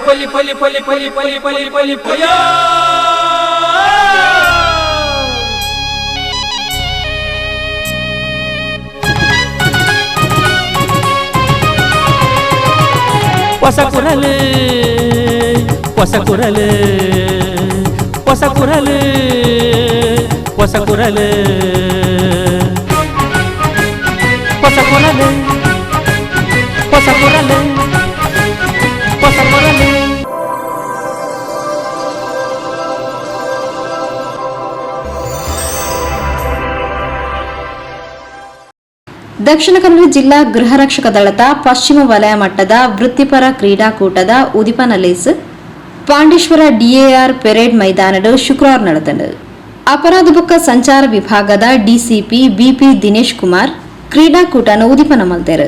ಹೊಸ ಕುರಲು ಹೊಸ ಕುರಲು ಹೊಸ ಕುರಲು ಹೊಸ ಕುರಲು ಹೊಸ ಕುರಲು ಹೊಸ ಕುರಲು ಹೊಸ ಕುರಲು. ದಕ್ಷಿಣ ಕನ್ನಡ ಜಿಲ್ಲಾ ಗೃಹ ರಕ್ಷಕ ದಳದ ಪಶ್ಚಿಮ ವಲಯ ಮಟ್ಟದ ವೃತ್ತಿಪರ ಕ್ರೀಡಾಕೂಟದ ಉದಿಪನಲೇಸ್ ಪಾಂಡೇಶ್ವರ ಡಿಎಆರ್ ಪೆರೇಡ್ ಮೈದಾನದ ಶುಕ್ರವಾರ ನಡೆದನು. ಅಪರಾಧ ಬೊಕ್ಕ ಸಂಚಾರ ವಿಭಾಗದ ಡಿಸಿಪಿ ಬಿಪಿ ದಿನೇಶ್ ಕುಮಾರ್ ಕ್ರೀಡಾಕೂಟನ ಉದಿಪನ ಮಲ್ತೇರು.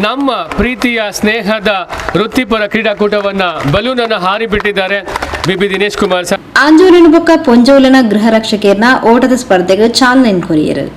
ನಮ್ಮ ಪ್ರೀತಿಯ ಸ್ನೇಹದ ವೃತ್ತಿಪರ ಕ್ರೀಡಾಕೂಟವನ್ನ ಬಲೂನ್ ಅನ್ನು ಹಾರಿಬಿಟ್ಟಿದ್ದಾರೆ ಬಿಪಿ ದಿನೇಶ್ ಕುಮಾರ್ ಸರ್. ಆಂಜೋಲಿನ ಬೊಕ್ಕ ಪೊಂಜೋಲನ ಗೃಹ ರಕ್ಷಕರ್ನ ಓಟದ ಸ್ಪರ್ಧೆಗೆ ಚಾಲನೆ ಕೊರಿಯರು.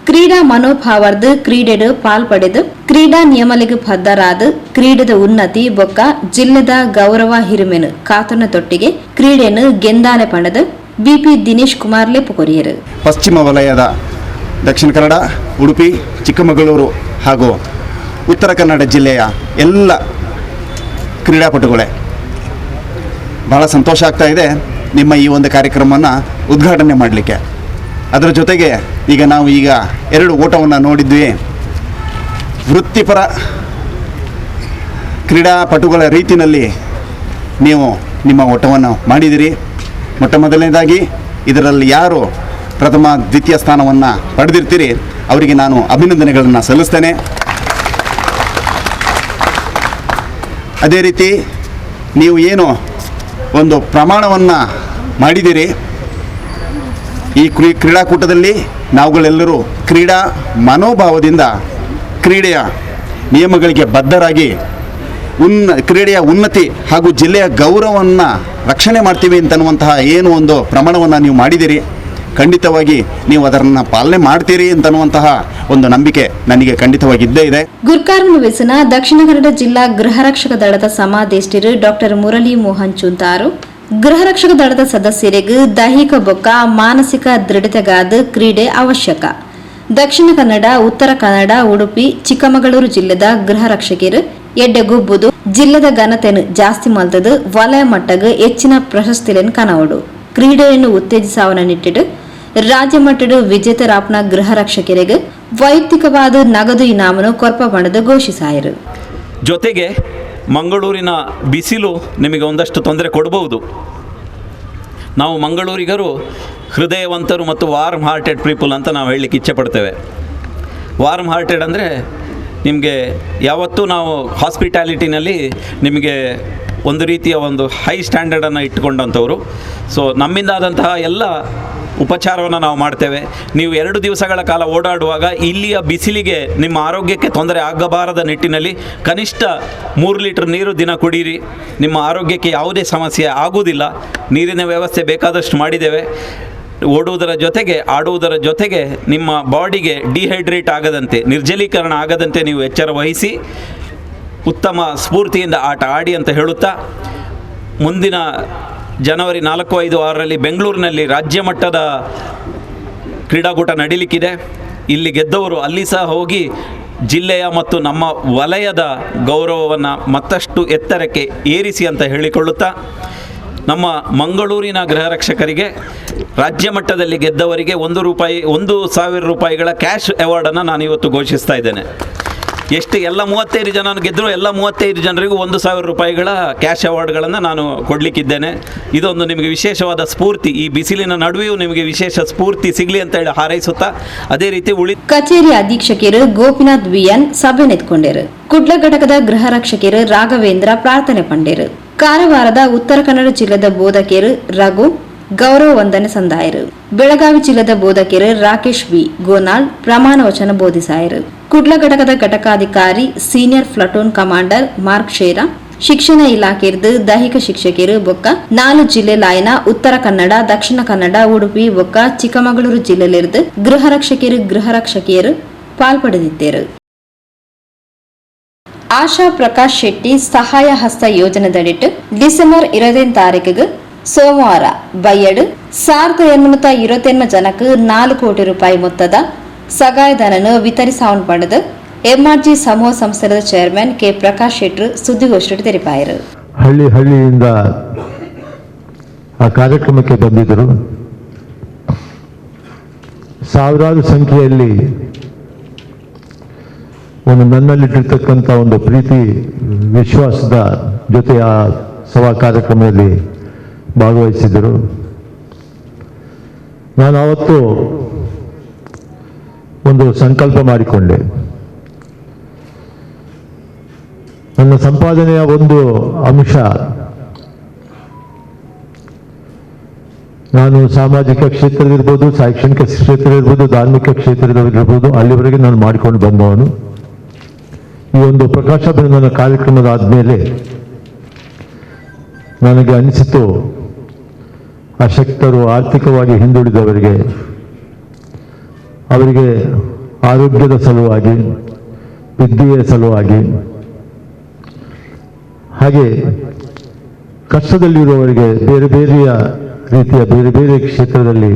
ಕ್ರೀಡಾ ಮನೋಭಾವರ್ದ ಕ್ರೀಡೆಡು ಪಾಲ್ಪಡೆದು ಕ್ರೀಡಾ ನಿಯಮಲಿಗೆ ಬದ್ಧರಾದ ಕ್ರೀಡೆದ ಉನ್ನತಿ ಬೊಕ್ಕ ಜಿಲ್ಲೆದ ಗೌರವ ಹಿರಿಮೆನು ಕಾತನ ತೊಟ್ಟಿಗೆ ಕ್ರೀಡೆಯನ್ನು ಗೆಂದಾಲೆ ಪಡೆದು ಬಿಪಿ ದಿನೇಶ್ ಕುಮಾರ್ ಲೆಪ್ಪು ಕೊರಿಯರು. ಪಶ್ಚಿಮ ವಲಯದ ದಕ್ಷಿಣ ಕನ್ನಡ, ಉಡುಪಿ, ಚಿಕ್ಕಮಗಳೂರು ಹಾಗೂ ಉತ್ತರ ಕನ್ನಡ ಜಿಲ್ಲೆಯ ಎಲ್ಲ ಕ್ರೀಡಾಪಟುಗಳೇ, ಬಹಳ ಸಂತೋಷ ಆಗ್ತಾ ಇದೆ ನಿಮ್ಮ ಈ ಒಂದು ಕಾರ್ಯಕ್ರಮವನ್ನು ಉದ್ಘಾಟನೆ ಮಾಡಲಿಕ್ಕೆ. ಅದರ ಜೊತೆಗೆ ನಾವು ಎರಡು ಓಟವನ್ನು ನೋಡಿದ್ವಿ. ವೃತ್ತಿಪರ ಕ್ರೀಡಾಪಟುಗಳ ರೀತಿಯಲ್ಲಿ ನೀವು ನಿಮ್ಮ ಓಟವನ್ನು ಮಾಡಿದಿರಿ. ಮೊಟ್ಟ ಮೊದಲನೇದಾಗಿ ಇದರಲ್ಲಿ ಯಾರು ಪ್ರಥಮ ದ್ವಿತೀಯ ಸ್ಥಾನವನ್ನು ಪಡೆದಿರ್ತೀರಿ ಅವರಿಗೆ ನಾನು ಅಭಿನಂದನೆಗಳನ್ನು ಸಲ್ಲಿಸ್ತೇನೆ. ಅದೇ ರೀತಿ ನೀವು ಏನು ಒಂದು ಪ್ರಮಾಣವನ್ನು ಮಾಡಿದಿರಿ, ಈ ಕ್ರೀಡಾಕೂಟದಲ್ಲಿ ನಾವುಗಳೆಲ್ಲರೂ ಕ್ರೀಡಾ ಮನೋಭಾವದಿಂದ ಕ್ರೀಡೆಯ ನಿಯಮಗಳಿಗೆ ಬದ್ಧರಾಗಿ ಕ್ರೀಡೆಯ ಉನ್ನತಿ ಹಾಗೂ ಜಿಲ್ಲೆಯ ಗೌರವವನ್ನು ರಕ್ಷಣೆ ಮಾಡ್ತೀವಿ ಅಂತನ್ನುವಂತಹ ಏನು ಒಂದು ಪ್ರಮಾಣವನ್ನು ನೀವು ಮಾಡಿದಿರಿ. ಖಂಡಿತವಾಗಿ ನೀವು ಅದನ್ನು ಪಾಲನೆ ಮಾಡ್ತೀರಿ ಅಂತನ್ನುವಂತಹ ಒಂದು ನಂಬಿಕೆ ನನಗೆ ಖಂಡಿತವಾಗಿ ಇದ್ದೇ ಇದೆ. ಗುರ್ಕಾರ್ನ ವ್ಯಸನ ದಕ್ಷಿಣ ಕನ್ನಡ ಜಿಲ್ಲಾ ಗೃಹ ರಕ್ಷಕ ದಳದ ಸಮಾದೇಷ್ಟಿರು ಡಾಕ್ಟರ್ ಮುರಳಿ ಮೋಹನ್ ಚುಂತಾರು ಗೃಹ ರಕ್ಷಕ ದಳದ ಸದಸ್ಯರಿಗೆ ದೈಹಿಕ ಬೊಕ್ಕ ಮಾನಸಿಕ ದೃಢತೆಗಾದ ಕ್ರೀಡೆ ಅವಶ್ಯಕ. ದಕ್ಷಿಣ ಕನ್ನಡ, ಉತ್ತರ ಕನ್ನಡ, ಉಡುಪಿ, ಚಿಕ್ಕಮಗಳೂರು ಜಿಲ್ಲೆದ ಗೃಹ ರಕ್ಷಕರು ಎಡ್ಡೆಗುಬ್ಬುದು ಜಿಲ್ಲೆದ ಘನತೆಯನ್ನು ಜಾಸ್ತಿ ಮಲ್ತದು ವಲಯ ಮಟ್ಟಗೆ ಹೆಚ್ಚಿನ ಪ್ರಶಸ್ತಿಯನ್ನು ಕನವಡು. ಕ್ರೀಡೆಯನ್ನು ಉತ್ತೇಜಿಸಾವನ ನಿಟ್ಟಿಟ್ಟು ರಾಜ್ಯ ಮಟ್ಟದ ವಿಜೇತರಾಪ್ನ ಗೃಹ ರಕ್ಷಕರಿಗೆ ವೈಯಕ್ತಿಕವಾದ ನಗದು ಇನಾಮನ್ನು ಕೊರ್ಪ ಬಣದ ಘೋಷಿಸಾಯರು. ಜೊತೆಗೆ ಮಂಗಳೂರಿನ ಬಿಸಿಲು ನಿಮಗೆ ಒಂದಷ್ಟು ತೊಂದರೆ ಕೊಡಬಹುದು. ನಾವು ಮಂಗಳೂರಿಗರು ಹೃದಯವಂತರು ಮತ್ತು ವಾರ್ಮ್ ಹಾರ್ಟೆಡ್ ಪೀಪಲ್ ಅಂತ ನಾವು ಹೇಳಲಿಕ್ಕೆ ಇಚ್ಛೆ ಪಡ್ತೇವೆ. ವಾರ್ಮ್ ಹಾರ್ಟೆಡ್ ಅಂದರೆ ನಿಮಗೆ ಯಾವತ್ತೂ ನಾವು ಹಾಸ್ಪಿಟಾಲಿಟಿನಲ್ಲಿ ನಿಮಗೆ ಒಂದು ರೀತಿಯ ಒಂದು ಹೈ ಸ್ಟ್ಯಾಂಡರ್ಡನ್ನು ಇಟ್ಟುಕೊಂಡಂಥವರು. ಸೊ ನಮ್ಮಿಂದಾದಂತಹ ಎಲ್ಲ ಉಪಚಾರವನ್ನು ನಾವು ಮಾಡ್ತೇವೆ. ನೀವು 2 ದಿವಸಗಳ ಕಾಲ ಓಡಾಡುವಾಗ ಇಲ್ಲಿಯ ಬಿಸಿಲಿಗೆ ನಿಮ್ಮ ಆರೋಗ್ಯಕ್ಕೆ ತೊಂದರೆ ಆಗಬಾರದ ನಿಟ್ಟಿನಲ್ಲಿ ಕನಿಷ್ಠ 3 ಲೀಟರ್ ನೀರು ದಿನ ಕುಡೀರಿ. ನಿಮ್ಮ ಆರೋಗ್ಯಕ್ಕೆ ಯಾವುದೇ ಸಮಸ್ಯೆ ಆಗುವುದಿಲ್ಲ. ನೀರಿನ ವ್ಯವಸ್ಥೆ ಬೇಕಾದಷ್ಟು ಮಾಡಿದ್ದೇವೆ. ಓಡುವುದರ ಜೊತೆಗೆ ಆಡುವುದರ ಜೊತೆಗೆ ನಿಮ್ಮ ಬಾಡಿಗೆ ಡಿಹೈಡ್ರೇಟ್ ಆಗದಂತೆ, ನಿರ್ಜಲೀಕರಣ ಆಗದಂತೆ ನೀವು ಎಚ್ಚರ ವಹಿಸಿ ಉತ್ತಮ ಸ್ಫೂರ್ತಿಯಿಂದ ಆಟ ಆಡಿ ಅಂತ ಹೇಳುತ್ತಾ, ಮುಂದಿನ ಜನವರಿ 4, 5, 6ರಲ್ಲಿ ಬೆಂಗಳೂರಿನಲ್ಲಿ ರಾಜ್ಯ ಮಟ್ಟದ ಕ್ರೀಡಾಕೂಟ ನಡೀಲಿಕ್ಕಿದೆ. ಇಲ್ಲಿ ಗೆದ್ದವರು ಅಲ್ಲಿ ಸಹ ಹೋಗಿ ಜಿಲ್ಲೆಯ ಮತ್ತು ನಮ್ಮ ವಲಯದ ಗೌರವವನ್ನು ಮತ್ತಷ್ಟು ಎತ್ತರಕ್ಕೆ ಏರಿಸಿ ಅಂತ ಹೇಳಿಕೊಳ್ಳುತ್ತಾ, ನಮ್ಮ ಮಂಗಳೂರಿನ ಗೃಹ ರಕ್ಷಕರಿಗೆ ರಾಜ್ಯ ಮಟ್ಟದಲ್ಲಿ ಗೆದ್ದವರಿಗೆ 1,000 ರೂಪಾಯಿಗಳ ಕ್ಯಾಶ್ ಅವಾರ್ಡನ್ನು ನಾನು ಇವತ್ತು ಘೋಷಿಸ್ತಾ ಇದ್ದೇನೆ. ಎಷ್ಟು ಎಲ್ಲ 35 ಜನ ಗೆದ್ದರು, ಎಲ್ಲ 35 ಜನರಿಗೂ 1,000 ರೂಪಾಯಿಗಳ ಕ್ಯಾಶ್ ಅವಾರ್ಡ್ಗಳನ್ನು ನಾನು ಕೊಡಲಿಕ್ಕಿದ್ದೇನೆ. ಇದೊಂದು ನಿಮಗೆ ವಿಶೇಷವಾದ ಸ್ಫೂರ್ತಿ, ಈ ಬಿಸಿಲಿನ ನಡುವೆಯೂ ನಿಮಗೆ ವಿಶೇಷ ಸ್ಫೂರ್ತಿ ಸಿಗಲಿ ಅಂತ ಹೇಳಿ ಹಾರೈಸುತ್ತಾ, ಅದೇ ರೀತಿ ಕಚೇರಿ ಅಧೀಕ್ಷಕರು ಗೋಪಿನಾಥ್ ವಿಎನ್ ಸಭೆ ನೆತ್ಕೊಂಡರು. ಕುಡ್ಲ ಘಟಕದ ಗೃಹ ರಕ್ಷಕರು ರಾಘವೇಂದ್ರ ಪ್ರಾರ್ಥನೆ ಪಂಡರು. ಕಾರವಾರದ ಉತ್ತರ ಕನ್ನಡ ಜಿಲ್ಲೆದ ಬೋಧಕರು ರಘು ಗೌರವ ವಂದನೆ ಸಂದಾಯರು. ಬೆಳಗಾವಿ ಜಿಲ್ಲೆದ ಬೋಧಕರು ರಾಕೇಶ್ ಬಿ ಗೋನಾಳ್ ಪ್ರಮಾಣ ವಚನ ಬೋಧಿಸಾಯರು. ಕುಡ್ಲ ಘಟಕದ ಘಟಕಾಧಿಕಾರಿ ಸೀನಿಯರ್ ಪ್ಲಟೂನ್ ಕಮಾಂಡರ್ ಮಾರ್ಕ್ ಶೇರಾ, ಶಿಕ್ಷಣ ಇಲಾಖೆಯದು ದೈಹಿಕ ಶಿಕ್ಷಕರು ಬೊಕ್ಕ 4 ಜಿಲ್ಲೆಲಾಯನ ಉತ್ತರ ಕನ್ನಡ, ದಕ್ಷಿಣ ಕನ್ನಡ, ಉಡುಪಿ ಬೊಕ್ಕ ಚಿಕ್ಕಮಗಳೂರು ಜಿಲ್ಲೆಲಿருந்து ಗೃಹ ರಕ್ಷಕಿಯರು ಪಾಲ್ಪಡೆದಿದ್ದರು. ಆಶಾ ಪ್ರಕಾಶ್ ಶೆಟ್ಟಿ ಸಹಾಯ ಹಸ್ತ ಯೋಜನೆದಡಿಟ್ಟು ಡಿಸೆಂಬರ್ 28 ತಾರೀಕಿಗೆ ಸೋಮವಾರ ಬಯ್ಯಡು 1828 ಜನಕ್ಕೆ 4 ಕೋಟಿ ರೂಪಾಯಿ ಮೊತ್ತದ ಸಹಾಯಧನನ್ನು ವಿತರಿಸಾವನ್ ಪಡೆದು ಎಂಆರ್ಜಿ ಸಮೂಹ ಸಂಸ್ಥೆಯ ಚೇರ್ಮನ್ ಕೆ ಪ್ರಕಾಶ್ ಶೆಟ್ಟಿ ಸುದ್ದಿಗೋಷ್ಠಿ ತೆರಿಪಾಯರು. ಹಳ್ಳಿಯಿಂದ ಆ ಕಾರ್ಯಕ್ರಮಕ್ಕೆ ಬಂದಿದ್ದರು. ಸಾವಿರಾರು ಸಂಖ್ಯೆಯಲ್ಲಿ ನನ್ನಲ್ಲಿಟ್ಟಿರ್ತಕ್ಕಂಥ ಒಂದು ಪ್ರೀತಿ ವಿಶ್ವಾಸದ ಜೊತೆ ಆ ಸಭಾ ಕಾರ್ಯಕ್ರಮದಲ್ಲಿ ಭಾಗವಹಿಸಿದರು. ನಾನು ಅವತ್ತು ಒಂದು ಸಂಕಲ್ಪ ಮಾಡಿಕೊಂಡೆ. ನನ್ನ ಸಂಪಾದನೆಯ ಒಂದು ಅಂಶ ನಾನು ಸಾಮಾಜಿಕ ಕ್ಷೇತ್ರದಲ್ಲಿರ್ಬೋದು, ಶೈಕ್ಷಣಿಕ ಕ್ಷೇತ್ರ ಇರ್ಬೋದು, ಧಾರ್ಮಿಕ ಕ್ಷೇತ್ರದಲ್ಲಿರ್ಬೋದು, ಅಲ್ಲಿವರೆಗೆ ನಾನು ಮಾಡಿಕೊಂಡು ಬಂದವನು. ಈ ಒಂದು ಪ್ರಕಾಶಾಭಿನಂದನ ಕಾರ್ಯಕ್ರಮದಾದ್ಮೇಲೆ ನನಗೆ ಅನಿಸಿತು, ಅಶಕ್ತರು, ಆರ್ಥಿಕವಾಗಿ ಹಿಂದುಳಿದವರಿಗೆ, ಅವರಿಗೆ ಆರೋಗ್ಯದ ಸಲುವಾಗಿ, ವಿದ್ಯೆಯ ಸಲುವಾಗಿ, ಹಾಗೆ ಕಷ್ಟದಲ್ಲಿರುವವರಿಗೆ ಬೇರೆ ಬೇರೆಯ ರೀತಿಯ ಬೇರೆ ಬೇರೆ ಕ್ಷೇತ್ರದಲ್ಲಿ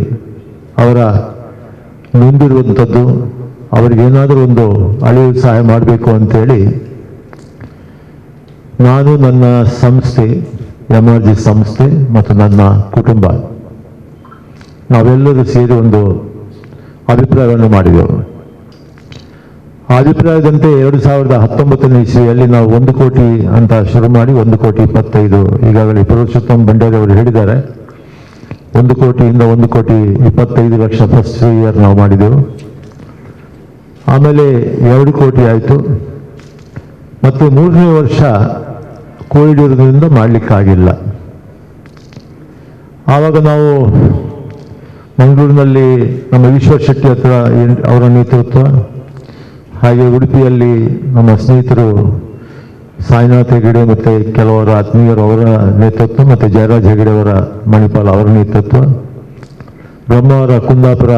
ಅವರ ನೊಂದಿರುವಂಥದ್ದು, ಅವರಿಗೇನಾದರೂ ಒಂದು ಅಳಿವು ಸಹಾಯ ಮಾಡಬೇಕು ಅಂತೇಳಿ ನಾನು, ನನ್ನ ಸಂಸ್ಥೆ ಎಂಆರ್ಜಿ ಸಂಸ್ಥೆ ಮತ್ತು ನನ್ನ ಕುಟುಂಬ ನಾವೆಲ್ಲರೂ ಸೇರಿ ಒಂದು ಅಭಿಪ್ರಾಯವನ್ನು ಮಾಡಿದೆವು. ಆ ಅಭಿಪ್ರಾಯದಂತೆ 2019ನೇ ಇಸ್ವಿಯಲ್ಲಿ ನಾವು 1 ಕೋಟಿ ಅಂತ ಶುರು ಮಾಡಿ 1,25,00,000 ಈಗಾಗಲೇ ಪುರುಷೋತ್ತಮ್ ಭಂಡಾರಿ ಅವರು ಹೇಳಿದ್ದಾರೆ. 1 ಕೋಟಿಯಿಂದ 1,25,00,000 ಫಸ್ಟ್ ಇಯರ್ ನಾವು ಮಾಡಿದೆವು. ಆಮೇಲೆ 2 ಕೋಟಿ ಆಯಿತು. ಮತ್ತು 3ನೇ ವರ್ಷ ಕೋವಿಡ್ ಇರೋದ್ರಿಂದ ಮಾಡಲಿಕ್ಕಾಗಿಲ್ಲ. ಆವಾಗ ನಾವು ಮಂಗಳೂರಿನಲ್ಲಿ ನಮ್ಮ ಈಶ್ವರ್ ಶೆಟ್ಟಿ ಹತ್ರ ಅವರ ನೇತೃತ್ವ, ಹಾಗೆ ಉಡುಪಿಯಲ್ಲಿ ನಮ್ಮ ಸ್ನೇಹಿತರು ಸಾಯಿನಾಥ್ ಹೆಗಡೆ ಮತ್ತು ಕೆಲವರ ಆತ್ಮೀಯರು ಅವರ ನೇತೃತ್ವ, ಮತ್ತು ಜಯರಾಜ್ ಹೆಗಡೆ ಅವರ ಮಣಿಪಾಲ್ ಅವರ ನೇತೃತ್ವ, ಬ್ರಹ್ಮಾವರ ಕುಂದಾಪುರ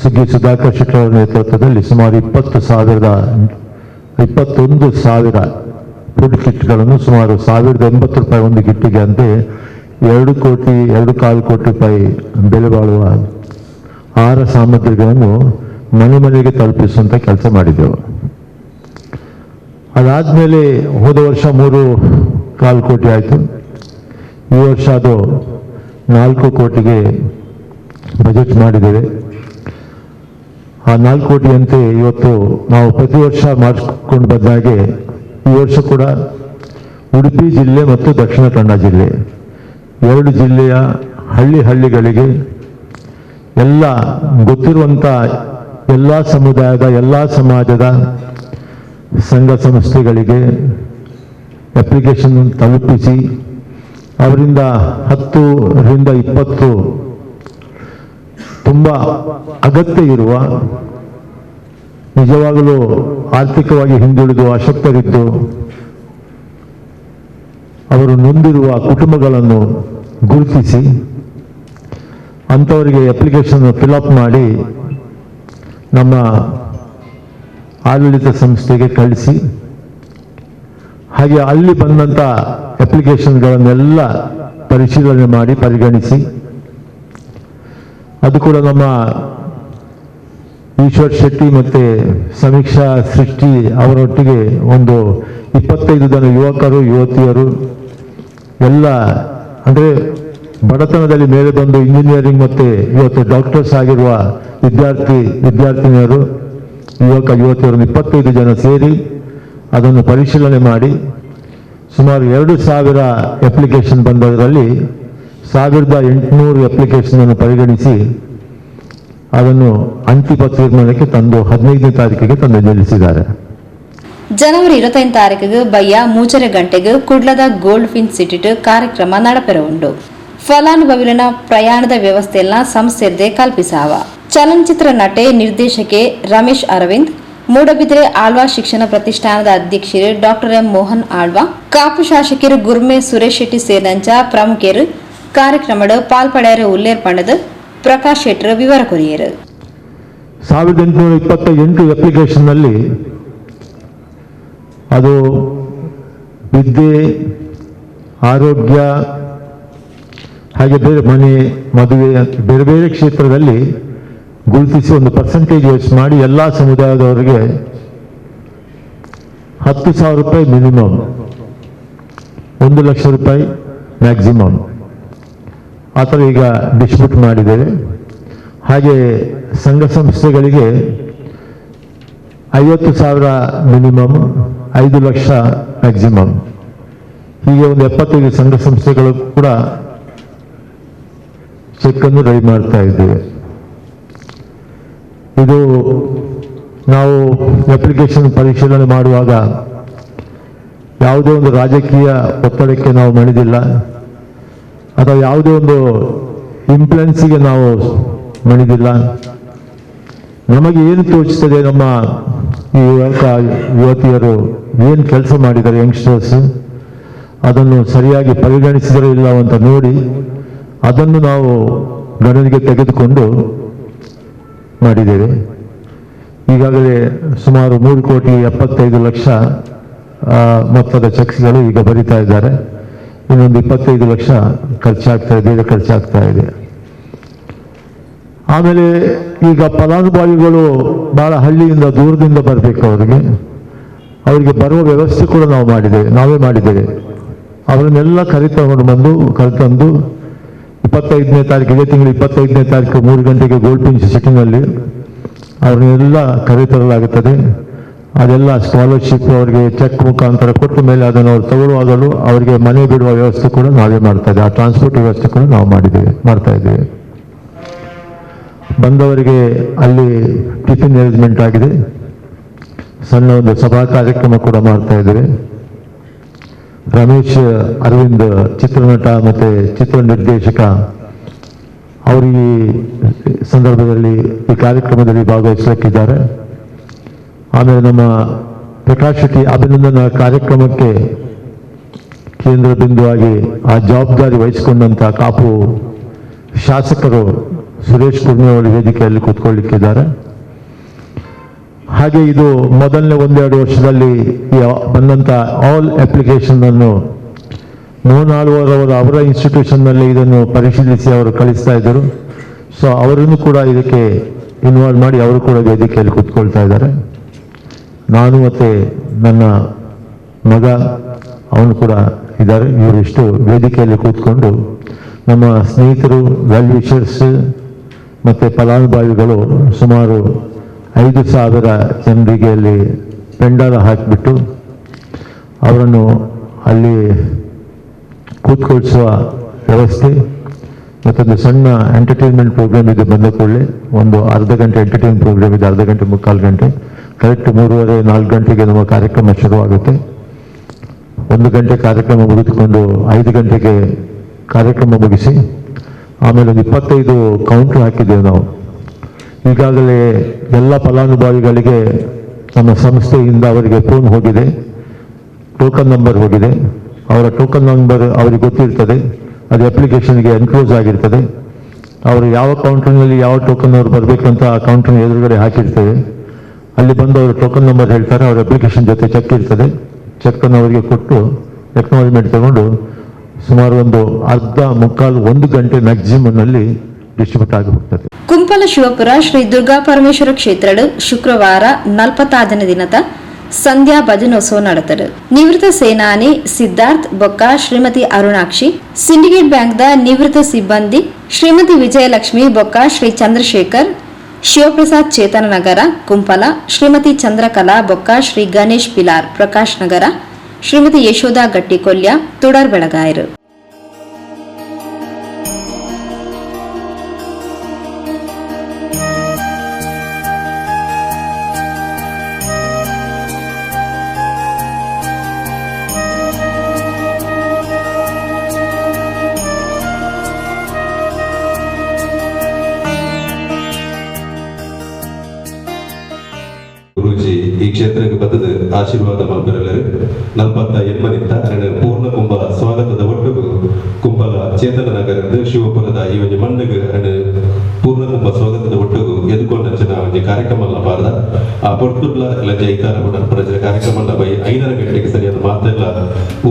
ಸುಗ್ಗಿ ಸುಧಾಕರ್ ಶೆಟ್ಟಿ ಅವರ ನೇತೃತ್ವದಲ್ಲಿ ಸುಮಾರು 21,000 ಫುಡ್ ಕಿಟ್ಗಳನ್ನು, ಸುಮಾರು 1,080 ರೂಪಾಯಿ ಒಂದು ಕಿಟ್ಟಿಗೆ ಅಂತೆ 2 ಕೋಟಿ 2.25 ಕೋಟಿ ರೂಪಾಯಿ ಬೆಲೆ ಬಾಳುವ ಆಹಾರ ಸಾಮಗ್ರಿಗಳನ್ನು ಮನೆ ಮನೆಗೆ ತಲುಪಿಸುವಂಥ ಕೆಲಸ ಮಾಡಿದ್ದೆವು. ಅದಾದಮೇಲೆ ಹೋದ ವರ್ಷ 3.25 ಕೋಟಿ ಆಯಿತು. ಈ ವರ್ಷ ಅದು 4 ಕೋಟಿಗೆ ಬಜೆಟ್ ಮಾಡಿದ್ದೇವೆ. ಆ 4 ಕೋಟಿಯಂತೆ ಇವತ್ತು ನಾವು ಪ್ರತಿ ವರ್ಷ ಮಾಡಿಕೊಂಡು ಬಂದ ಹಾಗೆ ಈ ವರ್ಷ ಕೂಡ ಉಡುಪಿ ಜಿಲ್ಲೆ ಮತ್ತು ದಕ್ಷಿಣ ಕನ್ನಡ ಜಿಲ್ಲೆ 2 ಜಿಲ್ಲೆಯ ಹಳ್ಳಿಗಳಿಗೆ ಎಲ್ಲ ಗೊತ್ತಿರುವಂಥ ಎಲ್ಲ ಸಮುದಾಯದ, ಎಲ್ಲ ಸಮಾಜದ ಸಂಘ ಸಂಸ್ಥೆಗಳಿಗೆ ಅಪ್ಲಿಕೇಶನ್ ತಲುಪಿಸಿ ಅವರಿಂದ 10ರಿಂದ 20 ತುಂಬ ಅಗತ್ಯ ಇರುವ, ನಿಜವಾಗಲೂ ಆರ್ಥಿಕವಾಗಿ ಹಿಂದುಳಿದು ಅಶಕ್ತರಿದ್ದು ಅವರು ನೊಂದಿರುವ ಕುಟುಂಬಗಳನ್ನು ಗುರುತಿಸಿ ಅಂಥವರಿಗೆ ಅಪ್ಲಿಕೇಶನ್ ಫಿಲಪ್ ಮಾಡಿ ನಮ್ಮ ಆಡಳಿತ ಸಂಸ್ಥೆಗೆ ಕಳಿಸಿ, ಹಾಗೆ ಅಲ್ಲಿ ಬಂದಂಥ ಅಪ್ಲಿಕೇಶನ್ಗಳನ್ನೆಲ್ಲ ಪರಿಶೀಲನೆ ಮಾಡಿ ಪರಿಗಣಿಸಿ, ಅದು ಕೂಡ ನಮ್ಮ ಈಶ್ವರ್ ಶೆಟ್ಟಿ ಮತ್ತು ಸಮೀಕ್ಷಾ ಸೃಷ್ಟಿ ಅವರೊಟ್ಟಿಗೆ ಒಂದು 25 ಜನ ಯುವಕರು ಯುವತಿಯರು ಎಲ್ಲ, ಅಂದರೆ ಬಡತನದಲ್ಲಿ ಮೇಲೆ ಬಂದು ಇಂಜಿನಿಯರಿಂಗ್ ಮತ್ತು ಇವತ್ತು ಡಾಕ್ಟರ್ಸ್ ಆಗಿರುವ ವಿದ್ಯಾರ್ಥಿನಿಯರು, ಯುವಕ ಯುವತಿಯರನ್ನು 25 ಜನ ಸೇರಿ ಅದನ್ನು ಪರಿಶೀಲನೆ ಮಾಡಿ ಸುಮಾರು 2,000 ಅಪ್ಲಿಕೇಶನ್ ಬಂದದರಲ್ಲಿ 1,800 ಅಪ್ಲಿಕೇಶನನ್ನು ಪರಿಗಣಿಸಿ ಅದನ್ನು ಅಂತಿಮ ತೀರ್ಮಾನಕ್ಕೆ ತಂದು 15ನೇ ತಾರೀಕಿಗೆ ತಂದು ನಿಲ್ಲಿಸಿದ್ದಾರೆ. ಜನವರಿ 25 ತಾರೀಕಿಗೆ ಬಯ್ಯ 3 ಗಂಟೆಗೆ ಕುಡ್ಲದ ಗೋಲ್ಡ್ ಫಿನ್ ಸಿಟಿಟ್ ಕಾರ್ಯಕ್ರಮ ನಡಪೆರವುಂಡು. ಫಲಾನುಭವಿಗಳ ಪ್ರಯಾಣದ ವ್ಯವಸ್ಥೆಯನ್ನ ಸಂಸ್ಥೆಯದ್ದೇ ಕಲ್ಪಿಸಾವ. ಚಲನಚಿತ್ರ ನಟೆ ನಿರ್ದೇಶಕೆ ರಮೇಶ್ ಅರವಿಂದ್, ಮೂಡಬಿದ್ರೆ ಆಳ್ವಾ ಶಿಕ್ಷಣ ಪ್ರತಿಷ್ಠಾನದ ಅಧ್ಯಕ್ಷರು ಡಾಕ್ಟರ್ ಎಂ ಮೋಹನ್ ಆಳ್ವಾ, ಕಾಪು ಶಾಸಕರು ಗುರ್ಮೆ ಸುರೇಶ್ ಶೆಟ್ಟಿ ಸೇರಿದಂಚ ಪ್ರಮುಖರು ಕಾರ್ಯಕ್ರಮದ ಪಾಲ್ಪಡೆಯರ ಉಲ್ಲೇರ್ ಪಂಡದ ಪ್ರಕಾಶ್ ಶೆಟ್ಟರ್ ವಿವರ ಕೊರಿಯರು. 1828 ಅಪ್ಲಿಕೇಶನ್ನಲ್ಲಿ ಅದು ವಿದ್ಯೆ, ಆರೋಗ್ಯ, ಹಾಗೆ ಬೇರೆ ಮನೆ, ಮದುವೆ, ಬೇರೆ ಬೇರೆ ಕ್ಷೇತ್ರದಲ್ಲಿ ಗುರುತಿಸಿ ಒಂದು ಪರ್ಸೆಂಟೇಜ್ ಯೋಚನೆ ಮಾಡಿ ಎಲ್ಲ ಸಮುದಾಯದವರಿಗೆ 10,000 ರೂಪಾಯಿ ಮಿನಿಮಮ್, 1 ಲಕ್ಷ ರೂಪಾಯಿ ಮ್ಯಾಕ್ಸಿಮಮ್ ಆ ಥರ ಈಗ ಡಿಸ್ಟ್ರಿಬ್ಯೂಟ್ ಮಾಡಿದ್ದೇವೆ. ಹಾಗೆ ಸಂಘ ಸಂಸ್ಥೆಗಳಿಗೆ 50,000 ಮಿನಿಮಮ್, 5 ಲಕ್ಷ ಮ್ಯಾಕ್ಸಿಮಮ್, ಹೀಗೆ ಒಂದು 75 ಸಂಘ ಸಂಸ್ಥೆಗಳು ಕೂಡ ಚೆಕ್ಕನ್ನು ರೆಡಿ ಮಾಡ್ತಾ ಇದ್ದೇವೆ. ಇದು ನಾವು ಅಪ್ಲಿಕೇಶನ್ ಪರಿಶೀಲನೆ ಮಾಡುವಾಗ ಯಾವುದೇ ಒಂದು ರಾಜಕೀಯ ಒತ್ತಡಕ್ಕೆ ನಾವು ಮಣಿದಿಲ್ಲ ಅಥವಾ ಯಾವುದೇ ಒಂದು ಇನ್ಫ್ಲುಯೆನ್ಸಿಗೆ ನಾವು ಮಣಿದಿಲ್ಲ. ನಮಗೆ ಏನು ತೋಚಿಸ್ತದೆ, ನಮ್ಮ ಈ ಯುವತಿಯರು ಏನು ಕೆಲಸ ಮಾಡಿದ್ದಾರೆ, ಯಂಗ್ಸ್ಟರ್ಸ್ ಅದನ್ನು ಸರಿಯಾಗಿ ಪರಿಗಣಿಸಿದರೆ ಇಲ್ಲವಂತ ನೋಡಿ ಅದನ್ನು ನಾವು ಗಣನೆಗೆ ತೆಗೆದುಕೊಂಡು ಮಾಡಿದ್ದೇವೆ. ಈಗಾಗಲೇ ಸುಮಾರು 3,75,00,000 ಮೊತ್ತದ ಚೆಕ್ಸ್ಗಳು ಈಗ ಬರಿತಾ ಇದ್ದಾರೆ. ಇನ್ನೊಂದು 25 ಲಕ್ಷ ಖರ್ಚಾಗ್ತಾ ಇದೆ, ಬೇರೆ ಖರ್ಚಾಗ್ತಾ ಇದೆ. ಆಮೇಲೆ ಈಗ ಫಲಾನುಭವಿಗಳು ಬಹಳ ಹಳ್ಳಿಯಿಂದ ದೂರದಿಂದ ಬರಬೇಕು, ಅವರಿಗೆ ಬರುವ ವ್ಯವಸ್ಥೆ ಕೂಡ ನಾವೇ ಮಾಡಿದ್ದೇವೆ. ಅವರನ್ನೆಲ್ಲ ಕರೆತಂದು 25ನೇ ತಾರೀಕು, ಇದೇ ತಿಂಗಳು 25ನೇ ತಾರೀಕು 3 ಗಂಟೆಗೆ ಗೋಲ್ಡ್ ಫಿನ್ ಸಿಟಿನಲ್ಲಿ ಅವ್ರನ್ನೆಲ್ಲ ಕರೆತರಲಾಗುತ್ತದೆ. ಅದೆಲ್ಲ ಸ್ಕಾಲರ್ಶಿಪ್ ಅವರಿಗೆ ಚೆಕ್ ಮುಖಾಂತರ ಕೊಟ್ಟ ಮೇಲೆ ಅದನ್ನು ಅವ್ರು ತಗೊಳ್ಳುವಾಗಲೂ ಅವರಿಗೆ ಮನೆ ಬಿಡುವ ವ್ಯವಸ್ಥೆ ಕೂಡ ನಾವೇ ಮಾಡ್ತಾ ಇದ್ದೇವೆ. ಆ ಟ್ರಾನ್ಸ್ಪೋರ್ಟ್ ವ್ಯವಸ್ಥೆ ಕೂಡ ನಾವು ಮಾಡ್ತಾ ಇದ್ದೇವೆ. ಬಂದವರಿಗೆ ಅಲ್ಲಿ ಟಿಫಿನ್ ಅರೇಂಜ್ಮೆಂಟ್ ಆಗಿದೆ. ಸಣ್ಣ ಒಂದು ಸಭಾ ಕಾರ್ಯಕ್ರಮ ಕೂಡ ಮಾಡ್ತಾ ಇದ್ದೇವೆ. ರಮೇಶ್ ಅರವಿಂದ್ ಚಿತ್ರನಟ ಮತ್ತು ಚಿತ್ರ ನಿರ್ದೇಶಕ, ಅವರು ಈ ಸಂದರ್ಭದಲ್ಲಿ ಈ ಕಾರ್ಯಕ್ರಮದಲ್ಲಿ ಭಾಗವಹಿಸಲಿಕ್ಕಿದ್ದಾರೆ. ಆಮೇಲೆ ನಮ್ಮ ಪ್ರಕಾಶ್ ಶೆಟ್ಟಿ ಅಭಿನಂದನಾ ಕಾರ್ಯಕ್ರಮಕ್ಕೆ ಕೇಂದ್ರ ಬಿಂದುವಾಗಿ ಆ ಜವಾಬ್ದಾರಿ ವಹಿಸಿಕೊಂಡಂಥ ಕಾಪು ಶಾಸಕರು ಸುರೇಶ್ ಕುರ್ಮಿ ಅವರ ವೇದಿಕೆಯಲ್ಲಿ ಕೂತ್ಕೊಳ್ಳಿಕ್ಕಿದ್ದಾರೆ. ಹಾಗೆ ಇದು ಮೊದಲನೇ 1-2 ವರ್ಷದಲ್ಲಿ ಬಂದಂಥ ಆಲ್ ಅಪ್ಲಿಕೇಶನ್ ಅನ್ನು ಮೋಹನ್ ಆಳ್ವಾರ್ ಅವರ ಇನ್ಸ್ಟಿಟ್ಯೂಷನ್ನಲ್ಲಿ ಇದನ್ನು ಪರಿಶೀಲಿಸಿ ಅವರು ಕಳಿಸ್ತಾ ಇದ್ದರು. ಸೊ ಅವರನ್ನು ಕೂಡ ಇದಕ್ಕೆ ಇನ್ವಾಲ್ವ್ ಮಾಡಿ ಅವರು ಕೂಡ ವೇದಿಕೆಯಲ್ಲಿ ಕೂತ್ಕೊಳ್ತಾ ಇದ್ದಾರೆ. ನಾನು ಮತ್ತು ನನ್ನ ಮಗ ಅವನು ಕೂಡ ಇದ್ದಾರೆ. ಇವರಿಷ್ಟು ವೇದಿಕೆಯಲ್ಲಿ ಕೂತ್ಕೊಂಡು ನಮ್ಮ ಸ್ನೇಹಿತರು, ವೆಲ್ ವಿಷರ್ಸ್ ಮತ್ತು ಫಲಾನುಭವಿಗಳು ಸುಮಾರು 5,000 ಜನರಿಗೆ ಅಲ್ಲಿ ಪೆಂಡಾಲ ಹಾಕಿಬಿಟ್ಟು ಅವರನ್ನು ಅಲ್ಲಿ ಕೂತ್ಕೊಳಿಸುವ ವ್ಯವಸ್ಥೆ, ಮತ್ತೊಂದು ಸಣ್ಣ ಎಂಟರ್ಟೈನ್ಮೆಂಟ್ ಪ್ರೋಗ್ರಾಮ್ ಇದೆ. ಬಂದ ಕೂಡಲೇ ಒಂದು ಅರ್ಧ ಗಂಟೆ ಎಂಟರ್ಟೈನ್ಮೆಂಟ್ ಪ್ರೋಗ್ರಾಮ್ ಇದೆ, ಅರ್ಧ ಗಂಟೆ 3/4 ಗಂಟೆ. ಕರೆಕ್ಟ್ 3:30-4 ಗಂಟೆಗೆ ನಮ್ಮ ಕಾರ್ಯಕ್ರಮ ಶುರುವಾಗುತ್ತೆ. 1 ಗಂಟೆ ಕಾರ್ಯಕ್ರಮ ಮುಗಿದುಕೊಂಡು 5 ಗಂಟೆಗೆ ಕಾರ್ಯಕ್ರಮ ಮುಗಿಸಿ ಆಮೇಲೆ ಒಂದು 25 ಕೌಂಟರ್ ಹಾಕಿದ್ದೇವೆ ನಾವು. ಈಗಾಗಲೇ ಎಲ್ಲ ಫಲಾನುಭವಿಗಳಿಗೆ ನಮ್ಮ ಸಂಸ್ಥೆಯಿಂದ ಅವರಿಗೆ ಫೋನ್ ಹೋಗಿದೆ, ಟೋಕನ್ ನಂಬರ್ ಹೋಗಿದೆ. ಅವರ ಟೋಕನ್ ನಂಬರ್ ಅವರಿಗೆ ಗೊತ್ತಿರ್ತದೆ, ಅದು ಅಪ್ಲಿಕೇಶನ್ಗೆ ಎನ್ಕ್ಲೋಸ್ ಆಗಿರ್ತದೆ. ಅವರು ಯಾವ ಕೌಂಟರ್ನಲ್ಲಿ ಯಾವ ಟೋಕನ್ ಅವ್ರು ಬರಬೇಕಂತ ಆ ಕೌಂಟರ್ನ ಎದುರುಗಡೆ ಹಾಕಿರ್ತೇವೆ. ಅಲ್ಲಿ ಬಂದು ಅವರು ಟೋಕನ್ ನಂಬರ್ ಹೇಳ್ತಾರೆ, ಅವ್ರ ಅಪ್ಲಿಕೇಶನ್ ಜೊತೆ ಚೆಕ್ ಇರ್ತದೆ. ಚೆಕ್ಕನ್ನು ಅವರಿಗೆ ಕೊಟ್ಟು ಎಕ್ನಾಲಜ್ಮೆಂಟ್ ತಗೊಂಡು ಸುಮಾರು ಒಂದು ಅರ್ಧ ಮುಕ್ಕಾಲು 1 ಗಂಟೆ ಮ್ಯಾಕ್ಸಿಮಮ್ನಲ್ಲಿ ಡಿಸ್ಟ್ರಿಬ್ಯೂಟ್ ಆಗಿ ಹೋಗ್ತದೆ. ಕುಂಪಲ ಶಿವಪುರ ಶ್ರೀ ದುರ್ಗಾ ಪರಮೇಶ್ವರ ಕ್ಷೇತ್ರಡು ಶುಕ್ರವಾರ 40ನೇ ದಿನದ ಸಂಧ್ಯಾ ಭಜನೋತ್ಸವ ನಡೆದರು. ನಿವೃತ್ತ ಸೇನಾನಿ ಸಿದ್ಧಾರ್ಥ್ ಬೊಕ್ಕ ಶ್ರೀಮತಿ ಅರುಣಾಕ್ಷಿ, ಸಿಂಡಿಕೇಟ್ ಬ್ಯಾಂಕ್ದ ನಿವೃತ್ತ ಸಿಬ್ಬಂದಿ ಶ್ರೀಮತಿ ವಿಜಯಲಕ್ಷ್ಮಿ ಬೊಕ್ಕ ಶ್ರೀ ಚಂದ್ರಶೇಖರ್, ಶಿವಪ್ರಸಾದ್ ಚೇತನ ನಗರ ಕುಂಪಲ, ಶ್ರೀಮತಿ ಚಂದ್ರಕಲಾ ಬೊಕ್ಕ, ಶ್ರೀ ಗಣೇಶ್ ಪಿಲಾರ್ ಪ್ರಕಾಶ್ ನಗರ, ಶ್ರೀಮತಿ ಯಶೋಧ ಗಟ್ಟಿಕೊಲ್ಯ ತುಡರ್ ಬೆಳಗಾಯರು. ಗುರೂಜಿ ಈ ಕ್ಷೇತ್ರಕ್ಕೆ ಬಂದದ್ದು ಆಶೀರ್ವಾದ ಮಲ್ಪರೆಲ್ಲರು ನಲ್ಪತ್ತ ಎನ್ಮನಿಂದ ಅರಣ ಪೂರ್ಣ ಕುಂಭ ಸ್ವಾಗತದ ಒಟ್ಟುಗು ಕುಂಭಲ ಚೇತನ ನಗರದ ಶಿವಪುರದ ಈ ಒಂದು ಮಣ್ಣಿಗೆ ಅರಣ ಪೂರ್ಣ ಕುಂಭ ಸ್ವಾಗತದ ಒಟ್ಟುಗು ಎದುಕೊಂಡ ಒಂದು ಕಾರ್ಯಕ್ರಮ ಬಾರ್ದ ಆ ಪೊರ್ತುಡ್ಲ ಲಂಜ ಐತಾರ ಪ್ರಜರ ಕಾರ್ಯಕ್ರಮ ಬೈ 5 ಗಂಟೆಗೆ ಸರಿಯಾದ ಮಾತೆಲ್ಲ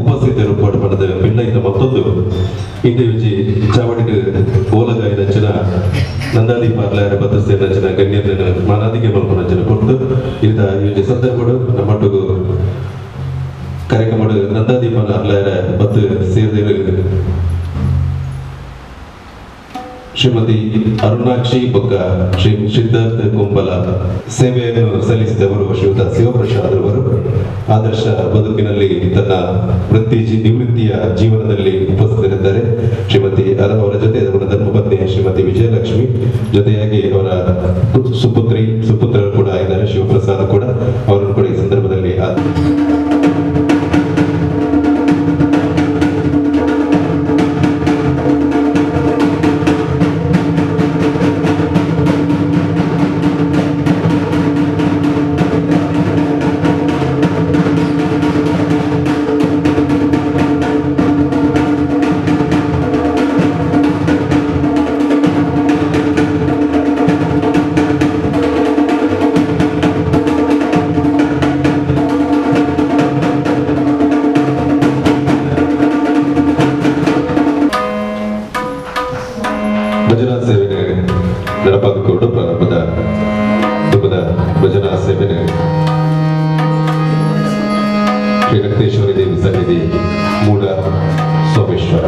ಉಪಸ್ಥಿತರು ಪಡದ ಪಿಳ್ಳ ಮತ್ತೊಂದು ಇಂದು ವಿಜಿ ಚಾವಡಿಗೆ ಓಲಗಾಯ ನಚ್ಚನ ನಂದಾದಿ ಪಾರ್ಲಾರ ಬದಸ್ತೆ ನಚ್ಚನ ಗಣ್ಯರ ಮಾನಾದಿಗೆ ಮಲ್ಪ ನಚ್ಚನ ಕೊಟ್ಟು ಇಂದ ಈ ಸಂದರ್ಭಗಳು ನಮ್ಮೊಟ್ಟಿಗೂ ಕಾರ್ಯಕ್ರಮ ನಂದಾದಿ ಪಾರ್ಲಾರ ಬತ್ತು ಸೇರಿದ ಶ್ರೀಮತಿ ಅರುಣಾಕ್ಷಿ ಬೊಕ್ಕ ಶ್ರೀ ಸಿದ್ಧಾರ್ಥ ಕುಂಬಲ ಸೇವೆಯನ್ನು ಸಲ್ಲಿಸಿದವರು ಶ್ರೀಯುತ ಶಿವಪ್ರಸಾದ್ ಅವರು ಆದರ್ಶ ಬದುಕಿನಲ್ಲಿ ತನ್ನ ನಿವೃತ್ತಿಯ ಜೀವನದಲ್ಲಿ ಉಪಸ್ಥಿತರಿದ್ದಾರೆ. ಶ್ರೀಮತಿ ಅವರ ಜೊತೆ ಅವರ ಧರ್ಮಪತ್ನಿ ಶ್ರೀಮತಿ ವಿಜಯಲಕ್ಷ್ಮಿ ಜೊತೆಯಾಗಿ ಅವರ ಸುಪುತ್ರರು ಕೂಡ ಇದ್ದಾರೆ, ಶಿವಪ್ರಸಾದ್ ಕೂಡ ಅವರನ್ನು ಕೂಡ ಈ ಸಂದರ್ಭದಲ್ಲಿ ಭಜನಾ ಸೇವೆಗೆ ನೆನಪಾಗಿಕೊಂಡು ಪ್ರಾರಂಭದ ಭಜನಾ ಸೇವೆಗೆ ಶ್ರೀ ರಕ್ತೇಶ್ವರಿ ದೇವಿ ಸನ್ನಿಧಿ ಮೂಲ ಸೋಮೇಶ್ವರ.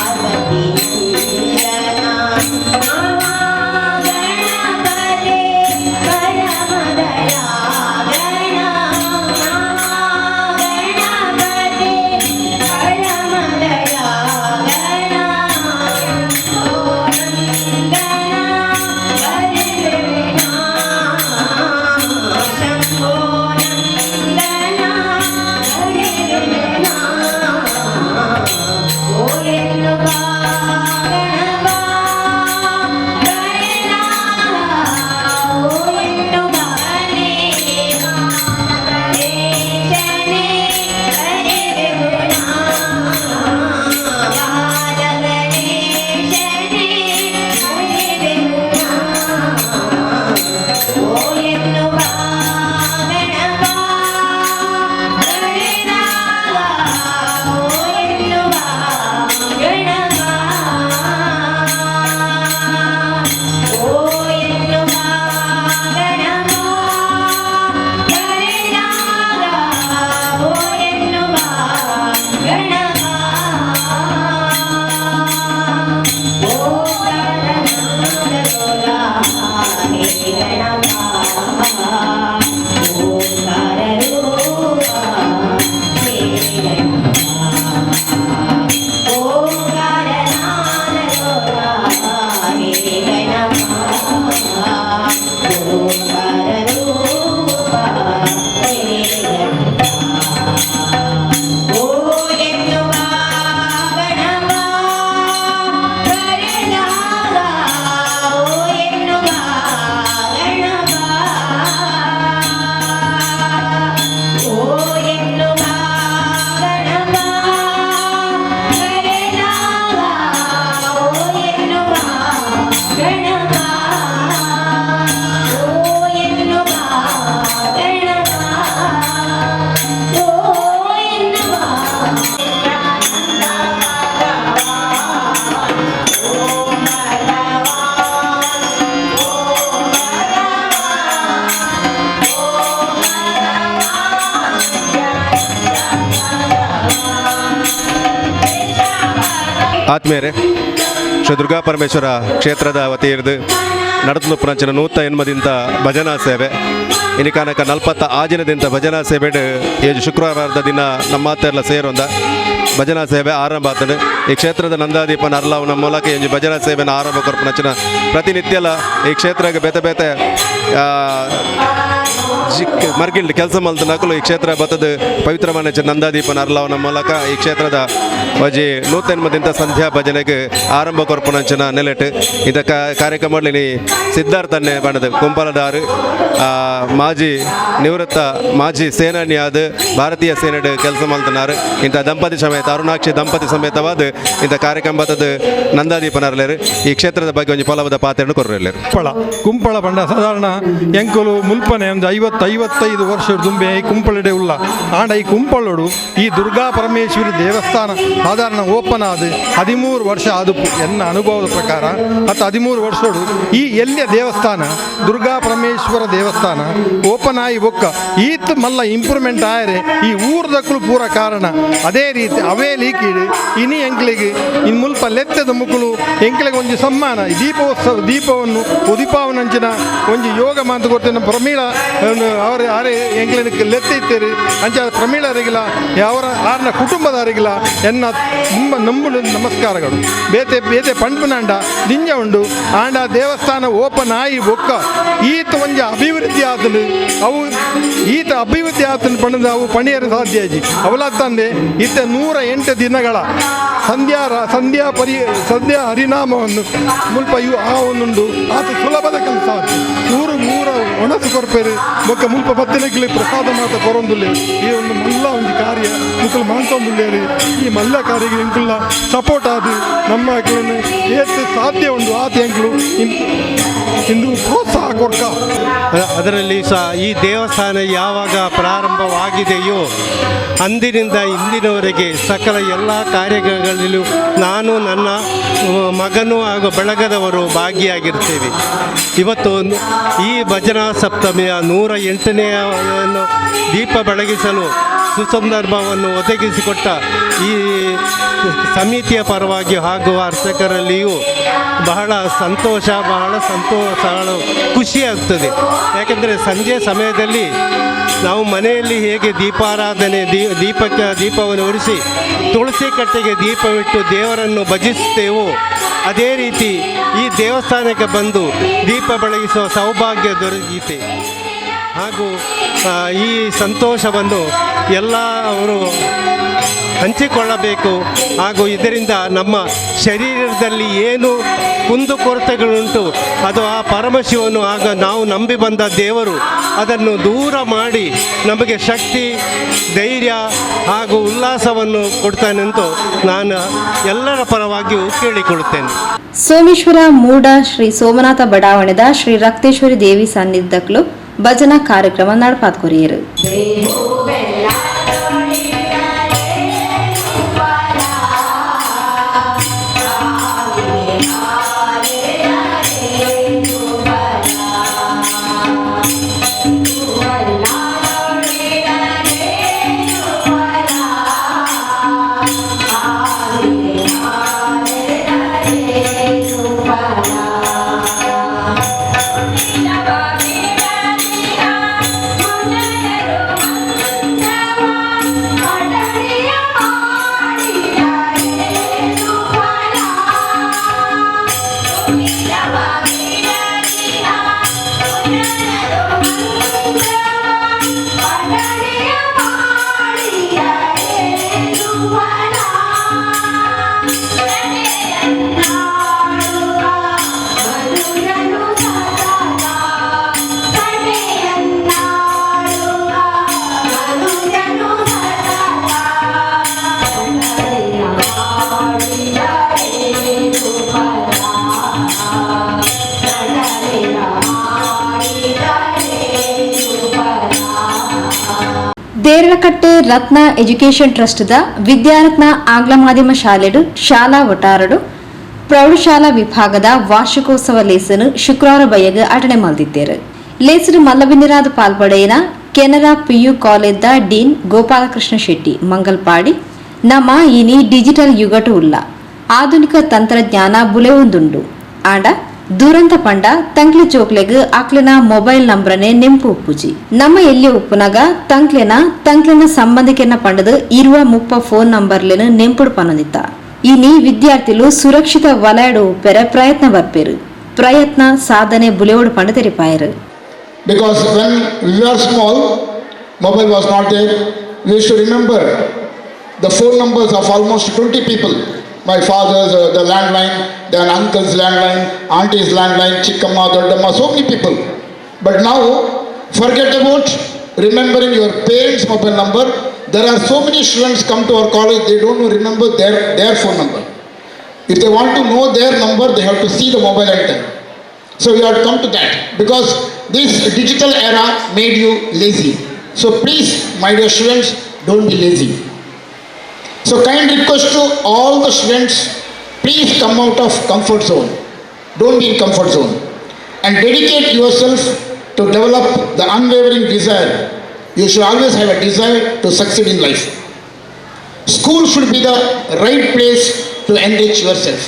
Parvati ಆತ್ಮೀಯರೇ, ಶ್ರೀ ದುರ್ಗಾ ಪರಮೇಶ್ವರ ಕ್ಷೇತ್ರದ ವತಿಯಿರ್ದು ನಡೆದು ಪುನಂಚಿನ 180ದಿಂದ ಭಜನಾ ಸೇವೆ ಇನಿಕಾನಕ 40 ಆಜಿನದಿಂದ ಭಜನಾ ಸೇವೆ ಏಜು ಶುಕ್ರವಾರದ ದಿನ ನಮ್ಮ ಮಾತೆಲ್ಲ ಸೇರೊಂದ ಭಜನಾ ಸೇವೆ ಆರಂಭ ಆಗ್ತದೆ. ಈ ಕ್ಷೇತ್ರದ ನಂದಾದೀಪನ ಅರ್ಲಾವನ ಮೂಲಕ ಈ ಭಜನಾ ಸೇವೆನ ಆರಂಭ ಕೊರ್ಪುನಂಚಿನ ಪ್ರತಿನಿತ್ಯಲ ಈ ಕ್ಷೇತ್ರಕ್ಕೆ ಬೇತೆ ಬೇತೆ ಮರ್ಗಿಲ್ಡ್ ಕೆಲಸ ಮಲ್ದ ನಕಲು ಈ ಕ್ಷೇತ್ರ ಬತ್ತದ ಪವಿತ್ರமான ನಂದಾದೀಪನ ಅರ್ಲಾವನ ಮೂಲಕ ಈ ಕ್ಷೇತ್ರದ ವಜಿ 180ದಿಂದ ಸಂಧ್ಯಾ ಭಜನೆಗೆ ಆರಂಭ ಕೊರ್ಪುನಂಚಿನ ನೆಲೆಟ್ ಇಂಥ ಕಾರ್ಯಕ್ರಮದಲ್ಲಿ ಸಿದ್ಧಾರ್ಥನ್ನೇ ಬಣ್ಣದ ಕುಂಪಲದಾರು ಮಾಜಿ ನಿವೃತ್ತ ಮಾಜಿ ಸೇನಾನಿಯಾದ ಭಾರತೀಯ ಸೇನೆಡ್ ಕೆಲಸ ಮಲ್ತನಾರು ಇಂಥ ದಂಪತಿ ಸಮೇತ ಅರುಣಾಕ್ಷಿ ದಂಪತಿ ಸಮೇತವಾದ ಇಂಥ ಕಾರ್ಯಕ್ರಮ ಬತ್ತದ ನಂದಾದೀಪನರ್ಲೇರು ಈ ಕ್ಷೇತ್ರದ ಬಗ್ಗೆ ಒಂದು ಫಲವಾದ ಪಾತ್ರೆಯನ್ನು ಕೊರ್ರೆಲ್ಲೇರು. ಕುಂಪಳ ಬಂಡ ಸಾಧಾರಣ ಎಂಕುಲು ಮುಲ್ಪನೆ ಒಂದು 50-55 ವರ್ಷ ದುಂಬೆ ಈ ಕುಂಪಳಡೆ ಉಳ್ಳ ಆಂಡ ಈ ಕುಂಪಳೋಡು ಈ ದುರ್ಗಾ ಪರಮೇಶ್ವರಿ ದೇವಸ್ಥಾನ ಸಾಧಾರಣ ಓಪನ್ ಆದ 13 ವರ್ಷ ಅದು ಎನ್ನ ಅನುಭವದ ಪ್ರಕಾರ ಮತ್ತು 13 ವರ್ಷೋಡು ಈ ಎಲ್ಲಿಯ ದೇವಸ್ಥಾನ ದುರ್ಗಾ ಪರಮೇಶ್ವರ ದೇವಸ್ಥಾನ ಓಪನ್ ಆಗಿ ಬೊಕ್ಕ ಈತ್ ಮಲ್ಲ ಇಂಪ್ರೂವ್ಮೆಂಟ್ ಆಯರೆ ಈ ಊರ್ದಕ್ಕಳು ಪೂರ ಕಾರಣ ಅದೇ ರೀತಿ ಅವೇ ಲೀಕಿಡು ಇನಿ ಎಂಕ್ಲಿಗೆ ಇನ್ನು ಮುಲ್ಪ ಲೆತ್ತದ ಮುಕ್ಕಳು ಎಂಕ್ಲಿಗೆ ಒಂದು ಸಮ್ಮಾನ ದೀಪೋತ್ಸವ ದೀಪವನ್ನು ಉದಿಪಾವನಂಚಿನ ಒಂದು ಯೋಗ ಮಾತು ಕೊಡ್ತೇನೆ ಪ್ರಮೀಳ ಅವರು ಯಾರೇ ಎಂಕ್ಲಿಗೆ ಲೆತ್ತಿತ್ತೇರಿ ಅಂಚ ಪ್ರಮೀಳರಿಗಿಲ್ಲ ಅವರ ಆರ್ನ ಕುಟುಂಬದವರಿಗಿಲ್ಲ ಎನ್ನ ನಂಬುಡು ನಮಸ್ಕಾರಗಳು ಬೇತೆ ಬೇತೆ ಪಂಪುನಾಂಡ ನಿಂಜ ಉಂಡು ಆಂಡ ದೇವಸ್ಥಾನ ಓಪನ್ ಆಗಿ ಬೊಕ್ಕ ಈತ ಒಂಜ ಅಭಿವೃದ್ಧಿ ಆತನು ಅವು ಈತ ಅಭಿವೃದ್ಧಿ ಆತನು ಪಣದ ಅವು ಪಣಿಯರು ಸಾಧ್ಯ ಆಜಿ ಅವಲ ತಂದೆ ಈತ 108 ದಿನಗಳ ಸಂಧ್ಯಾ ಹರಿನಾಮವನ್ನು ಮುಲ್ಪ ಆ ಒಂದುಂಡು ಆತ ಸುಲಭದ ಕೆಲಸ ಊರು ಒಣಸು ಕೊರ್ಪೇರು ಬೊಕ್ಕ ಮುಲ್ಪ 10 ಕಿಲಿ ಪ್ರಸಾದ ಮಾತ ಕೊರೊಂದುಲ್ಲೆ ಈ ಒಂದು ಮಲ್ಲ ಒಂದು ಕಾರ್ಯ ಮುಕ್ಕಲು ಮಾಂತೊಂದುಲ್ಲೇರಿ ಈ ಮಲ್ಲ ಕಾರ್ಯಕ್ಕೆ ಎಂಕುಲ್ಲ ಸಪೋರ್ಟ್ ಆದು ನಮ್ಮ ಮಕ್ಕಳನ್ನು ಏತ್ ಸಾಧ್ಯ ಉಂಡು ಆತ ಎಂಕಲು ಇಂದು ಪ್ರೋತ್ಸಾಹ ಕೊಡ್ಕ. ಅದರಲ್ಲಿ ಸಹ ಈ ದೇವಸ್ಥಾನ ಯಾವಾಗ ಪ್ರಾರಂಭವಾಗಿದೆಯೋ ಅಂದಿನಿಂದ ಇಂದಿನವರೆಗೆ ಸಕಲ ಎಲ್ಲ ಕಾರ್ಯಗಳಲ್ಲೂ ನಾನು ನನ್ನ ಮಗನು ಹಾಗೂ ಬಳಗದವರು ಭಾಗಿಯಾಗಿರ್ತೇವೆ. ಇವತ್ತು ಈ ಭಜನಾ ಸಪ್ತಮಿಯ 108ನೇ ದೀಪ ಬೆಳಗಿಸಲು ಸುಸಂದರ್ಭವನ್ನು ಒದಗಿಸಿಕೊಟ್ಟ ಈ ಸಮಿತಿಯ ಪರವಾಗಿ ಹಾಗೂ ಅರ್ಚಕರಲ್ಲಿಯೂ ಬಹಳ ಸಂತೋಷ ಖುಷಿಯಾಗ್ತದೆ. ಯಾಕೆಂದರೆ ಸಂಜೆ ಸಮಯದಲ್ಲಿ ನಾವು ಮನೆಯಲ್ಲಿ ಹೇಗೆ ದೀಪಾರಾಧನೆ ದೀಪವನ್ನು ಉರಿಸಿ ತುಳಸಿ ಕಟ್ಟೆಗೆ ದೀಪವಿಟ್ಟು ದೇವರನ್ನು ಭಜಿಸುತ್ತೇವೋ ಅದೇ ರೀತಿ ಈ ದೇವಸ್ಥಾನಕ್ಕೆ ಬಂದು ದೀಪ ಬೆಳಗಿಸುವ ಸೌಭಾಗ್ಯ ದೊರಕಿದೆ. ಹಾಗೂ ಈ ಸಂತೋಷವನ್ನು ಎಲ್ಲ ಅವರು ಹಂಚಿಕೊಳ್ಳಬೇಕು. ಹಾಗೂ ಇದರಿಂದ ನಮ್ಮ ಶರೀರದಲ್ಲಿ ಏನು ಕುಂದುಕೊರತೆಗಳುಂಟು ಅದು ಆ ಪರಮಶಿವನು ಆಗ ನಾವು ನಂಬಿ ಬಂದ ದೇವರು ಅದನ್ನು ದೂರ ಮಾಡಿ ನಮಗೆ ಶಕ್ತಿ, ಧೈರ್ಯ ಹಾಗೂ ಉಲ್ಲಾಸವನ್ನು ಕೊಡ್ತಾನೆಂದು ನಾನು ಎಲ್ಲರ ಪರವಾಗಿಯೂ ಕೇಳಿಕೊಳ್ಳುತ್ತೇನೆ. ಸೋಮೇಶ್ವರ ಮೂಡ ಶ್ರೀ ಸೋಮನಾಥ ಬಡಾವಣೆದ ಶ್ರೀ ರಕ್ತೇಶ್ವರಿ ದೇವಿ ಸನ್ನಿಧಕ್ಕಲು ಭಜನಾ ಕಾರ್ಯಕ್ರಮ ನಡಪಾತ್ ಕೊರಿಯರು. ದೇರಳಕಟ್ಟೆ ರತ್ನ ಎಜುಕೇಷನ್ ಟ್ರಸ್ಟ್ದ ವಿದ್ಯಾರತ್ನ ಆಂಗ್ಲ ಮಾಧ್ಯಮ ಶಾಲೆಡು ಶಾಲಾ ಒಟಾರಡು ಪ್ರೌಢಶಾಲಾ ವಿಭಾಗದ ವಾರ್ಷಿಕೋತ್ಸವ ಲೇಸನು ಶುಕ್ರವಾರ ಬಯ್ಯಗ ಅಟನೆ ಮಲ್ದಿದ್ದೇರು. ಲೇಸರು ಮಲ್ಲಬಿಂದಿರಾದ ಪಾಲ್ಪಡೆಯನ ಕೆನರಾ PU ಕಾಲೇಜ್ದ ಡೀನ್ ಗೋಪಾಲಕೃಷ್ಣ ಶೆಟ್ಟಿ ಮಂಗಲ್ಪಾಡಿ ನಮ್ಮ ಇನಿ ಡಿಜಿಟಲ್ ಯುಗಟು ಉಲ್ಲ ಆಧುನಿಕ ತಂತ್ರಜ್ಞಾನ ಬುಲೆವೊಂದುಂಡು ಆಂಡ ದುರಂತ ಪಂಡ ತಂಕ್ಲೆ ಚೋಕ್ಲೆಗ್ ಅಕ್ಲೆನ ಮೊಬೈಲ್ ನಂಬರನೆ ನೆಂಪು ಉಪ್ಪುಜಿ ನಮ್ಮ ಎಲ್ಲಿ ಉಪ್ಪುನಗ ತಂಕ್ಲೆನ ಸಂಬಂಧಿಕೆನ ಪಂಡದು ಇರುವ ಮುಪ್ಪ ಫೋನ್ ನಂಬರ್ಲೆನು ನೆಂಪುಡು ಪನೊಂದಿತ್ತ ಇನಿ ವಿದ್ಯಾರ್ಥಿಲು ಸುರಕ್ಷಿತ ವಲಯಡು ಉಪ್ಪೆರ ಪ್ರಯತ್ನ ಬರ್ಪೇರು ಪ್ರಯತ್ನ ಸಾಧನೆ ಬುಲೆವಡು ಪಂಡ ತೆರಿಪಾಯರು. Because when we were small, mobile was not there. We used to remember the phone numbers of almost 20 people. My father's, the landline, then uncle's landline, auntie's landline, chikkamma, doddamma, so many people. But now, forget about remembering your parents' mobile number. There are so many students come to our college, they don't remember their phone number. If they want to know their number, they have to see the mobile enter. So we have to come to that because this digital era made you lazy. So please, my dear students, don't be lazy. So kind request to all the students, please come out of comfort zone. Don't be in comfort zone. And dedicate yourself to develop the unwavering desire. You should always have a desire to succeed in life. School should be the right place to enrich yourself.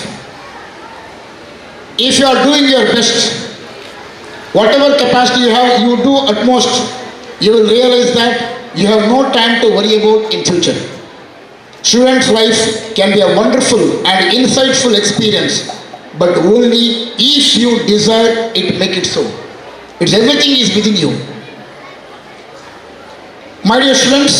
If you are doing your best, whatever capacity you have, you do utmost, you will realize that you have no time to worry about in future. Student's life can be a wonderful and insightful experience, but only if you desire it, make it so. It's everything is within you. My dear students,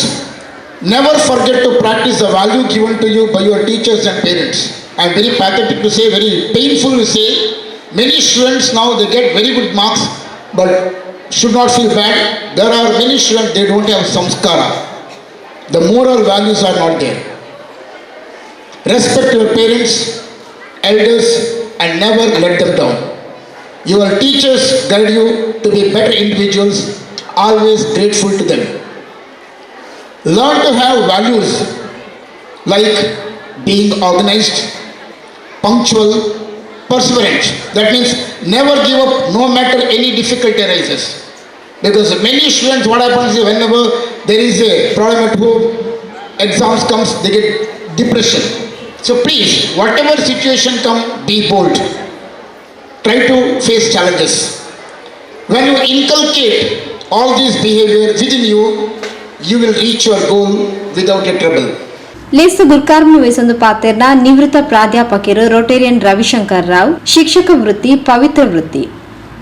never forget to practice the value given to you by your teachers and parents. I am very pathetic to say, very painful to say, many students now they get very good marks, but should not feel bad. There are many students, they don't have samskara. The moral values are not there. Respect your parents, elders, and never let them down. Your teachers guide you to be better individuals, always grateful to them. Learn to have values like being organized, punctual, perseverant. That means never give up no matter any difficulty arises. Because many students, what happens is whenever there is a problem at home, exams comes, they get depression. So please, whatever situation come, be bold. Try to face challenges. When you inculcate all these behavior within you, you will reach your goal without a trouble. ಲೇಸು ಗುರ್ಕಾರ್ಮಿ ವಯಸ್ಸೊಂದು ಪಾತೆರ್ನ ನಿವೃತ್ತ ಪ್ರಾಧ್ಯಾಪಕರು Rotarian Ravishankar Rao ಶಿಕ್ಷಕ ವೃತ್ತಿ ಪವಿತ್ರ ವೃತ್ತಿ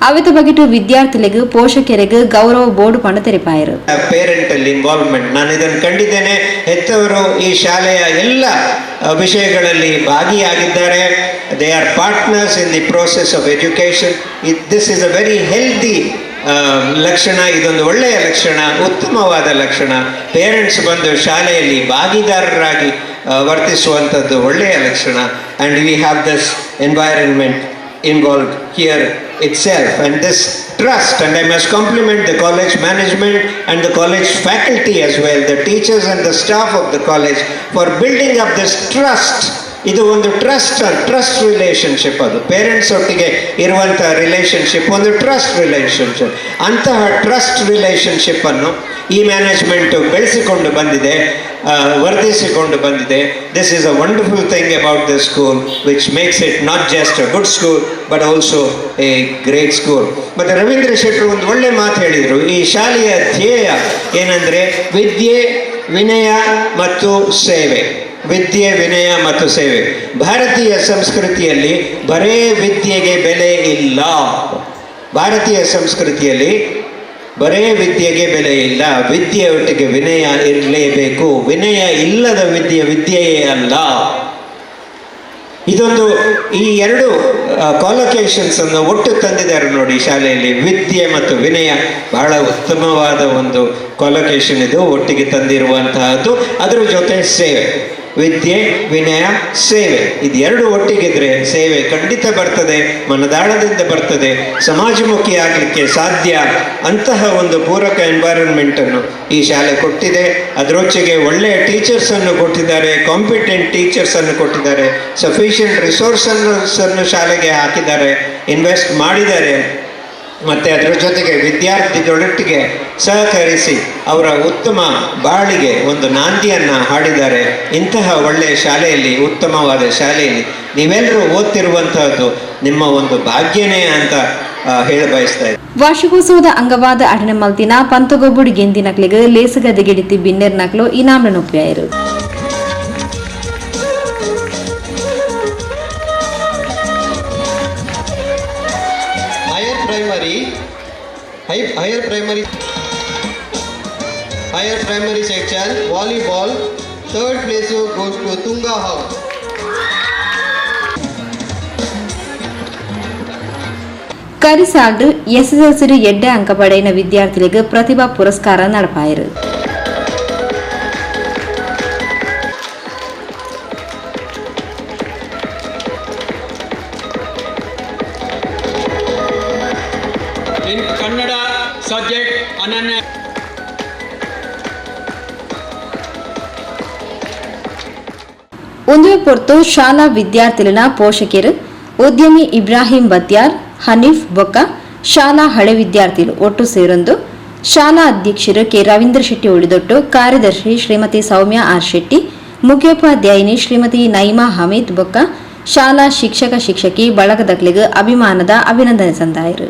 ಅವಿತ ಬಗೆಟು ವಿದ್ಯಾರ್ಥಿಗಳಿಗೂ ಪೋಷಕರಿಗೂ ಗೌರವ board ಪಂಡ ತೆರೆಪಾಯರು. Parental involvement ನಾನು ಇದನ್ನು ಕಂಡಿದ್ದೇನೆ. ಹೆತ್ತವರು ಈ ಶಾಲೆಯ ಎಲ್ಲ ವಿಷಯಗಳಲ್ಲಿ ಭಾಗಿಯಾಗಿದ್ದಾರೆ. They are partners in the process of education. This is a very healthy ಲಕ್ಷಣ. ಇದೊಂದು ಒಳ್ಳೆಯ ಲಕ್ಷಣ, ಉತ್ತಮವಾದ ಲಕ್ಷಣ. ಪೇರೆಂಟ್ಸ್ ಬಂದು ಶಾಲೆಯಲ್ಲಿ ಭಾಗಿದಾರರಾಗಿ ವರ್ತಿಸುವಂಥದ್ದು ಒಳ್ಳೆಯ ಲಕ್ಷಣ. And we have this environment involved here itself, and this trust, and I must compliment the college management and the college faculty as well, the teachers and the staff of the college for building up this trust. ಇದು ಒಂದು trust relationship, ಅದು parents ಒಟ್ಟಿಗೆ ಇರುವಂತಹ relationship ಒಂದು trust relationship. ಅಂತಹ trust ರಿಲೇಷನ್ಶಿಪ್ಪನ್ನು ಈ management ಬೆಳೆಸಿಕೊಂಡು ಬಂದಿದೆ, ವರ್ಧಿಸಿಕೊಂಡು ಬಂದಿದೆ. This is a wonderful thing about the school which makes it not just a good school but also A great school. ಮತ್ತು ರವೀಂದ್ರ ಶೆಟ್ಟರು ಒಂದು ಒಳ್ಳೆ ಮಾತು ಹೇಳಿದರು, ಈ ಶಾಲೆಯ ಧ್ಯೇಯ ಏನಂದರೆ ವಿದ್ಯೆ, ವಿನಯ ಮತ್ತು ಸೇವೆ. ವಿದ್ಯೆ, ವಿನಯ ಮತ್ತು ಸೇವೆ. ಭಾರತೀಯ ಸಂಸ್ಕೃತಿಯಲ್ಲಿ ಬರೇ ವಿದ್ಯೆಗೆ ಬೆಲೆ ಇಲ್ಲ. ಭಾರತೀಯ ಸಂಸ್ಕೃತಿಯಲ್ಲಿ ಬರೇ ವಿದ್ಯೆಗೆ ಬೆಲೆ ಇಲ್ಲ, ವಿದ್ಯೆಯೊಟ್ಟಿಗೆ ವಿನಯ ಇರಲೇಬೇಕು. ವಿನಯ ಇಲ್ಲದ ವಿದ್ಯೆಯೇ ಅಲ್ಲ. ಇದೊಂದು ಈ ಎರಡು ಕಾಲೊಕೇಶನ್ಸ್ ಅನ್ನು ಒಟ್ಟು ತಂದಿದ್ದಾರೆ ನೋಡಿ ಶಾಲೆಯಲ್ಲಿ. ವಿದ್ಯೆ ಮತ್ತು ವಿನಯ ಬಹಳ ಉತ್ತಮವಾದ ಒಂದು ಕಾಲೊಕೇಶನ್ ಇದು, ಒಟ್ಟಿಗೆ ತಂದಿರುವಂತಹದ್ದು. ಅದರ ಜೊತೆ ಸೇವೆ, ವಿದ್ಯೆ, ವಿನಯ, ಸೇವೆ, ಇದೆರಡು ಒಟ್ಟಿಗಿದ್ರೆ ಸೇವೆ ಖಂಡಿತ ಬರ್ತದೆ, ಮನದಾಳದಿಂದ ಬರ್ತದೆ, ಸಮಾಜಮುಖಿ ಆಗಲಿಕ್ಕೆ ಸಾಧ್ಯ. ಅಂತಹ ಒಂದು ಪೂರಕ ಎನ್ವೈರನ್ಮೆಂಟನ್ನು ಈ ಶಾಲೆ ಕೊಟ್ಟಿದೆ. ಅದರೊಚ್ಚಿಗೆ ಒಳ್ಳೆಯ ಟೀಚರ್ಸನ್ನು ಕೊಟ್ಟಿದ್ದಾರೆ, ಕಾಂಪಿಟೆಂಟ್ ಟೀಚರ್ಸನ್ನು ಕೊಟ್ಟಿದ್ದಾರೆ, ಸಫಿಷಿಯೆಂಟ್ ರಿಸೋರ್ಸನ್ನು ಶಾಲೆಗೆ ಹಾಕಿದ್ದಾರೆ, ಇನ್ವೆಸ್ಟ್ ಮಾಡಿದ್ದಾರೆ. ಮತ್ತು ಅದರ ಜೊತೆಗೆ ವಿದ್ಯಾರ್ಥಿಗಳೊಟ್ಟಿಗೆ ಸಹಕರಿಸಿ ಅವರ ಉತ್ತಮ ಬಾಳಿಗೆ ಒಂದು ನಾಂದಿಯನ್ನು ಹಾಡಿದ್ದಾರೆ. ಇಂತಹ ಒಳ್ಳೆಯ ಶಾಲೆಯಲ್ಲಿ, ಉತ್ತಮವಾದ ಶಾಲೆಯಲ್ಲಿ ನೀವೆಲ್ಲರೂ ಓದ್ತಿರುವಂತಹದ್ದು ನಿಮ್ಮ ಒಂದು ಭಾಗ್ಯನೇ ಅಂತ ಹೇಳ ಬಯಸ್ತಾ ಇದ್ದಾರೆ. ವಾರ್ಷಿಕೋತ್ಸವದ ಅಂಗವಾದ ಅಡನೆ ಮಲ್ತಿನ ಪಂತಗೊಬ್ಬುಡು ಗೆಂದಿನಕ್ಲಿಗೆ ಲೇಸಗದ ಗಿಡಿತಿ ಬಿನ್ನೆರ್ನಕ್ಲು ಇನಾಮ್ನ ನೊಪ್ಪಿಯಾಯಿರು. Higher primary section volleyball, third place goes to Tunga House. ಕರಿಸಾಲ್ಡ್ ಎಸ್ಎಸ್ಎಲ್ಸಿ ಎಡ್ಡೆ ಅಂಕ ಪಡೆಯಿನ ವಿದ್ಯಾರ್ಥಿಗಳಿಗೆ ಪ್ರತಿಭಾ ಪುರಸ್ಕಾರ ನಡಪಾಯಿರು. In Kannada subject Ananya. ಒಂದೇ ಪೊರ್ತು ಶಾಲಾ ವಿದ್ಯಾರ್ಥಿಗಳ ಪೋಷಕರು ಉದ್ಯಮಿ ಇಬ್ರಾಹಿಂ ಬತ್ಯಾರ್, ಹನೀಫ್ ಬೊಕ್ಕ ಶಾಲಾ ಹಳೆ ವಿದ್ಯಾರ್ಥಿಗಳು ಒಟ್ಟು ಸೇರೊಂದು ಶಾಲಾ ಅಧ್ಯಕ್ಷರು ಕೆ ರವೀಂದ್ರ ಶೆಟ್ಟಿ ಉಳಿದೊಟ್ಟು, ಕಾರ್ಯದರ್ಶಿ ಶ್ರೀಮತಿ ಸೌಮ್ಯ ಆರ್ ಶೆಟ್ಟಿ, ಮುಖ್ಯೋಪಾಧ್ಯಾಯಿನಿ ಶ್ರೀಮತಿ ನೈಮಾ ಹಮೀದ್ ಬೊಕ್ಕ ಶಾಲಾ ಶಿಕ್ಷಕಿ ಬಳಗದಕ್ಲಿಗೆ ಅಭಿಮಾನದ ಅಭಿನಂದನೆ ಸಂದಾಯರು.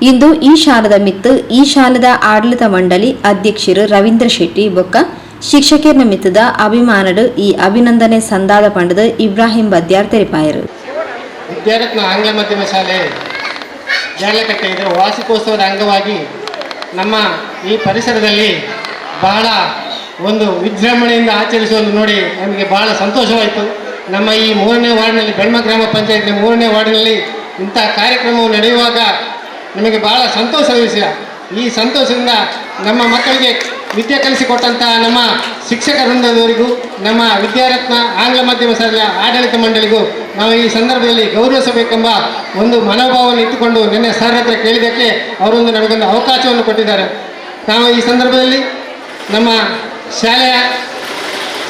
ಇಂದು ಈ ಶಾಲದ ಮಿತ್ತು ಈ ಶಾಲದ ಆಡಳಿತ ಮಂಡಳಿ ಅಧ್ಯಕ್ಷರು ರವೀಂದ್ರ ಶೆಟ್ಟಿ ಬೊಕ್ಕ ಶಿಕ್ಷಕರ ಮಿತ್ತದ ಅಭಿಮಾನಡು ಈ ಅಭಿನಂದನೆ ಸಂದಾದ ಪಂಡದ ಇಬ್ರಾಹಿಂ ಬದ್ಯಾರ್ ತೆರಿಪಾಯರು. ವಿದ್ಯಾರತ್ನ ಆಂಗ್ಲ ಮಾಧ್ಯಮ ಶಾಲೆ ಜಾಲಕಟ್ಟೆ ಇದರ ವಾರ್ಷಿಕೋತ್ಸವದ ಅಂಗವಾಗಿ ನಮ್ಮ ಈ ಪರಿಸರದಲ್ಲಿ ಬಹಳ ಒಂದು ವಿಜೃಂಭಣೆಯಿಂದ ಆಚರಿಸುವುದು ನೋಡಿ ನಮಗೆ ಬಹಳ ಸಂತೋಷವಾಯಿತು. ನಮ್ಮ ಈ 3ನೇ ವಾರ್ಡ್ನಲ್ಲಿ, ಬೆಳ್ಮ ಗ್ರಾಮ ಪಂಚಾಯತ್ನ 3ನೇ ವಾರ್ಡ್ನಲ್ಲಿ ಇಂಥ ಕಾರ್ಯಕ್ರಮವು ನಡೆಯುವಾಗ ನಮಗೆ ಬಹಳ ಸಂತೋಷದ ವಿಷಯ. ಈ ಸಂತೋಷದಿಂದ ನಮ್ಮ ಮಕ್ಕಳಿಗೆ ವಿದ್ಯೆ ಕಲಿಸಿಕೊಟ್ಟಂತಹ ನಮ್ಮ ಶಿಕ್ಷಕ ವೃಂದದವರಿಗೂ, ನಮ್ಮ ವಿದ್ಯಾರತ್ನ ಆಂಗ್ಲ ಮಾಧ್ಯಮ ಶಾಲೆಯ ಆಡಳಿತ ಮಂಡಳಿಗೂ ನಾವು ಈ ಸಂದರ್ಭದಲ್ಲಿ ಗೌರವಿಸಬೇಕೆಂಬ ಒಂದು ಮನೋಭಾವವನ್ನು ಇಟ್ಟುಕೊಂಡು ನಿನ್ನೆ ಸರ್ ಹತ್ರ ಕೇಳಿದ್ದಕ್ಕೆ ಅವರೊಂದು ನಮಗೊಂದು ಅವಕಾಶವನ್ನು ಕೊಟ್ಟಿದ್ದಾರೆ. ನಾವು ಈ ಸಂದರ್ಭದಲ್ಲಿ ನಮ್ಮ ಶಾಲೆಯ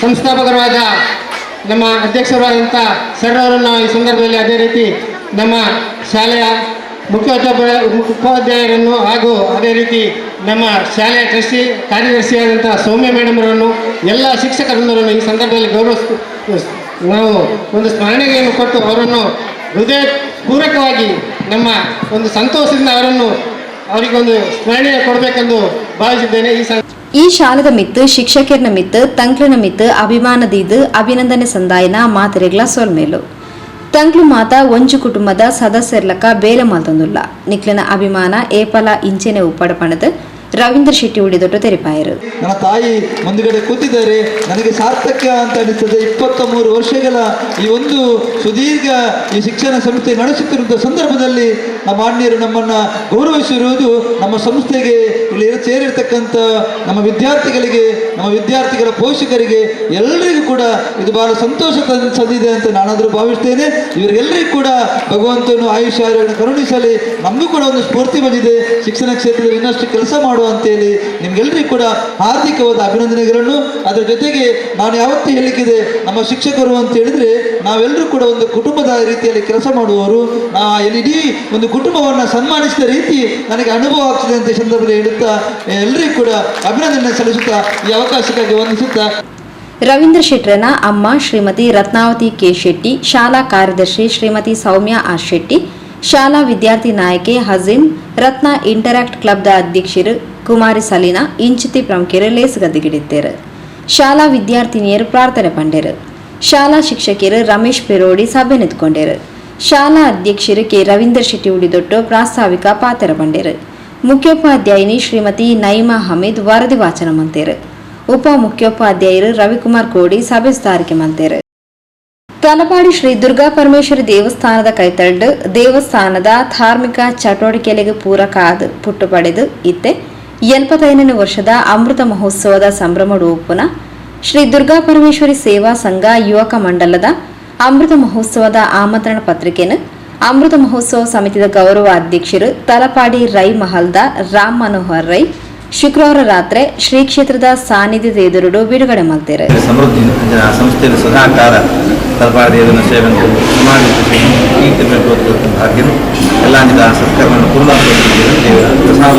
ಸಂಸ್ಥಾಪಕರಾದ ನಮ್ಮ ಅಧ್ಯಕ್ಷರಾದಂಥ ಸರ್ ಅವರನ್ನು ನಾವು ಈ ಸಂದರ್ಭದಲ್ಲಿ, ಅದೇ ರೀತಿ ನಮ್ಮ ಶಾಲೆಯ ಮುಖ್ಯೋಪಾಧ್ಯಾಯರನ್ನು ಹಾಗೂ ಅದೇ ರೀತಿ ನಮ್ಮ ಶಾಲೆಯ ಕಾರ್ಯದರ್ಶಿಯಾದಂಥ ಸೌಮ್ಯ ಮೇಡಮ್ ಅವರನ್ನು, ಎಲ್ಲ ಶಿಕ್ಷಕರನ್ನು ಈ ಸಂದರ್ಭದಲ್ಲಿ ನಾವು ಒಂದು ಸ್ಮರಣೆಯನ್ನು ಕೊಟ್ಟು ಅವರನ್ನು ಹೃದಯಪೂರ್ವಕವಾಗಿ ನಮ್ಮ ಒಂದು ಸಂತೋಷದಿಂದ ಅವರಿಗೊಂದು ಸ್ಮರಣೆ ಕೊಡಬೇಕೆಂದು ಭಾವಿಸಿದ್ದೇನೆ. ಈ ಶಾಲದ ಮಿತ್ತು ಶಿಕ್ಷಕರ ಮಿತ್ತು ತಂಕ್ಲನ ಮಿತ್ತು ಅಭಿಮಾನದಿದ್ದು ಅಭಿನಂದನೆ ಸಂದಾಯನ ಮಾತಿರೆಗ್ಲ ಸೋಲ್ಮೇಲು ತಂಕ್ಲು ಮಾತ ಒಂಜು ಕುಟುಂಬದ ಸದಸ್ಯರ್ಲಕ ಬೇಲೆ ಮಲ್ತೊಂದುಲ್ಲ ನಿಕ್ಲಿನ ಅಭಿಮಾನ ಏಪಲ ಇಂಚೆನೆ ಉಪ್ಪಡಪಣದ ರವೀಂದ್ರ ಶೆಟ್ಟಿ ಉಳಿದೊಟ್ಟು ತೆರಿಪಾಯರು. ನನ್ನ ತಾಯಿ ಮುಂದುಗಡೆ ಕೂತಿದ್ದಾರೆ. ನನಗೆ ಸಾರ್ಥಕ್ಯ ಅಂತ ಅನಿಸ್ತದೆ. 23 ವರ್ಷಗಳ ಈ ಒಂದು ಸುದೀರ್ಘ ಈ ಶಿಕ್ಷಣ ಸಂಸ್ಥೆ ನಡೆಸುತ್ತಿರುವಂತಹ ಸಂದರ್ಭದಲ್ಲಿ ನಮ್ಮ ಮಾನ್ಯರು ನಮ್ಮನ್ನು ಗೌರವಿಸಿರುವುದು ನಮ್ಮ ಸಂಸ್ಥೆಗೆ ಇಲ್ಲಿ ಸೇರಿರ್ತಕ್ಕಂಥ ನಮ್ಮ ವಿದ್ಯಾರ್ಥಿಗಳಿಗೆ, ನಮ್ಮ ವಿದ್ಯಾರ್ಥಿಗಳ ಪೋಷಕರಿಗೆ ಎಲ್ಲರಿಗೂ ಕೂಡ ಇದು ಬಹಳ ಸಂತೋಷ ತಂದಿದೆ ಅಂತ ನಾನಾದರೂ ಭಾವಿಸ್ತೇನೆ. ಇವರೆಲ್ಲರಿಗೂ ಕೂಡ ಭಗವಂತನು ಆಯುಷ್ಯ ಆರೋಗ್ಯ ಕರುಣಿಸಲಿ. ನಮಗೂ ಕೂಡ ಒಂದು ಸ್ಫೂರ್ತಿ ಬಂದಿದೆ ಶಿಕ್ಷಣ ಕ್ಷೇತ್ರದಲ್ಲಿ ಇನ್ನಷ್ಟು ಕೆಲಸ ಮಾಡುವ ಅಂತೇಳಿ ನಿಮ್ಗೆಲ್ಲರಿಗೂ ಕೂಡ ಹಾರ್ದಿಕವಾದ ಅಭಿನಂದನೆಗಳನ್ನು. ಅದರ ಜೊತೆಗೆ ನಾನು ಯಾವತ್ತೂ ಹೇಳಿಕ್ಕಿದೆ, ನಮ್ಮ ಶಿಕ್ಷಕರು ಅಂತ ಹೇಳಿದ್ರೆ ನಾವೆಲ್ಲರೂ ಕೂಡ ಒಂದು ಕುಟುಂಬದ ರೀತಿಯಲ್ಲಿ ಕೆಲಸ ಮಾಡುವವರು. ಇಡೀ ಒಂದು ಕುಟುಂಬವನ್ನು ಸನ್ಮಾನಿಸಿದ ರೀತಿ ನನಗೆ ಅನುಭವ ಆಗ್ತದೆ ಅಂತ ಸಂದರ್ಭದಲ್ಲಿ ಹೇಳುತ್ತಾ ಎಲ್ಲರಿಗೂ ಕೂಡ ಅಭಿನಂದನೆ ಸಲ್ಲಿಸುತ್ತಾ ಈ ಅವಕಾಶಕ್ಕಾಗಿ ವಂದಿಸುತ್ತಾ. ರವೀಂದ್ರ ಶೆಟ್ಟರನ ಅಮ್ಮ ಶ್ರೀಮತಿ ರತ್ನಾವತಿ ಕೆ ಶೆಟ್ಟಿ, ಶಾಲಾ ಕಾರ್ಯದರ್ಶಿ ಶ್ರೀಮತಿ ಸೌಮ್ಯ ಆರ್ ಶೆಟ್ಟಿ, ಶಾಲಾ ವಿದ್ಯಾರ್ಥಿ ನಾಯಕಿ ಹಜೀನ್, ರತ್ನ ಇಂಟರಾಕ್ಟ್ ಕ್ಲಬ್ದ ಅಧ್ಯಕ್ಷರು ಕುಮಾರಿ ಸಲೀನಾ ಇಂಚಿತಿ ಪ್ರಮುಖರು ಲೇಸುಗದ್ದಿಗಿಡಿದ್ದೇರು. ಶಾಲಾ ವಿದ್ಯಾರ್ಥಿನಿಯರು ಪ್ರಾರ್ಥನೆ ಪಂಡೇರು. ಶಾಲಾ ಶಿಕ್ಷಕರು ರಮೇಶ್ ಪೆರೋಡಿ ಸಭೆ ನಿಂತ್ಕೊಂಡೇರು. ಶಾಲಾ ಅಧ್ಯಕ್ಷರು ಕೆ ರವೀಂದ್ರ ಶೆಟ್ಟಿ ಉಳಿದೊಟ್ಟು ಪ್ರಾಸ್ತಾವಿಕ ಪಾತ್ರ ಪಂಡೇರು. ಮುಖ್ಯೋಪಾಧ್ಯಾಯಿನಿ ಶ್ರೀಮತಿ ನೈಮಾ ಹಮೀದ್ ವರದಿ ವಾಚನ ಮಂತೇರು. ಉಪ ಮುಖ್ಯೋಪಾಧ್ಯಾಯರು ರವಿಕುಮಾರ್ ಕೋಡಿ ಸಭೆ ಸುಧಾರಿಕೆ ಮಂತೇರು. ತಲಪಾಡಿ ಶ್ರೀ ದುರ್ಗಾ ಪರಮೇಶ್ವರಿ ದೇವಸ್ಥಾನದ ಕೈತಳ್ಳು ದೇವಸ್ಥಾನದ ಧಾರ್ಮಿಕ ಚಟುವಟಿಕೆಗಳಿಗೆ ಪೂರಕ ಆದ ಪುಟ್ಟು ಪಡೆದು ಇತ್ತೆ 75ನೇ ವರ್ಷದ ಅಮೃತ ಮಹೋತ್ಸವದ ಸಂಭ್ರಮಡು ಉಪ್ಪುನ ಶ್ರೀ ದುರ್ಗಾ ಪರಮೇಶ್ವರಿ ಸೇವಾ ಸಂಘ ಯುವಕ ಮಂಡಲದ ಅಮೃತ ಮಹೋತ್ಸವದ ಆಮಂತ್ರಣ ಪತ್ರಿಕೆಯನ್ನು ಅಮೃತ ಮಹೋತ್ಸವ ಸಮಿತಿಯ ಗೌರವ ಅಧ್ಯಕ್ಷರು ತಲಪಾಡಿ ರೈ ಮಹಲ್ದ ರಾಮ್ ಮನೋಹರ್ ರೈ ಶುಕ್ರವಾರ ರಾತ್ರಿ ಶ್ರೀ ಕ್ಷೇತ್ರದ ಸಾನ್ನಿಧ್ಯದ ಎದುರುಡು ಬಿಡುಗಡೆ ಮಾಡ್ತಾರೆ. ಸಮೃದ್ಧಿ ಸಂಸ್ಥೆಯಲ್ಲಿ ಸದಾಕಾರ ತಲಪಾಡಿದೇವನ ಸೇವೆಯನ್ನು ಭಾಗ್ಯ ಎಲ್ಲ ಸತ್ಕರ್ಮವನ್ನು ಪೂರ್ಣ ಪ್ರಸಾದ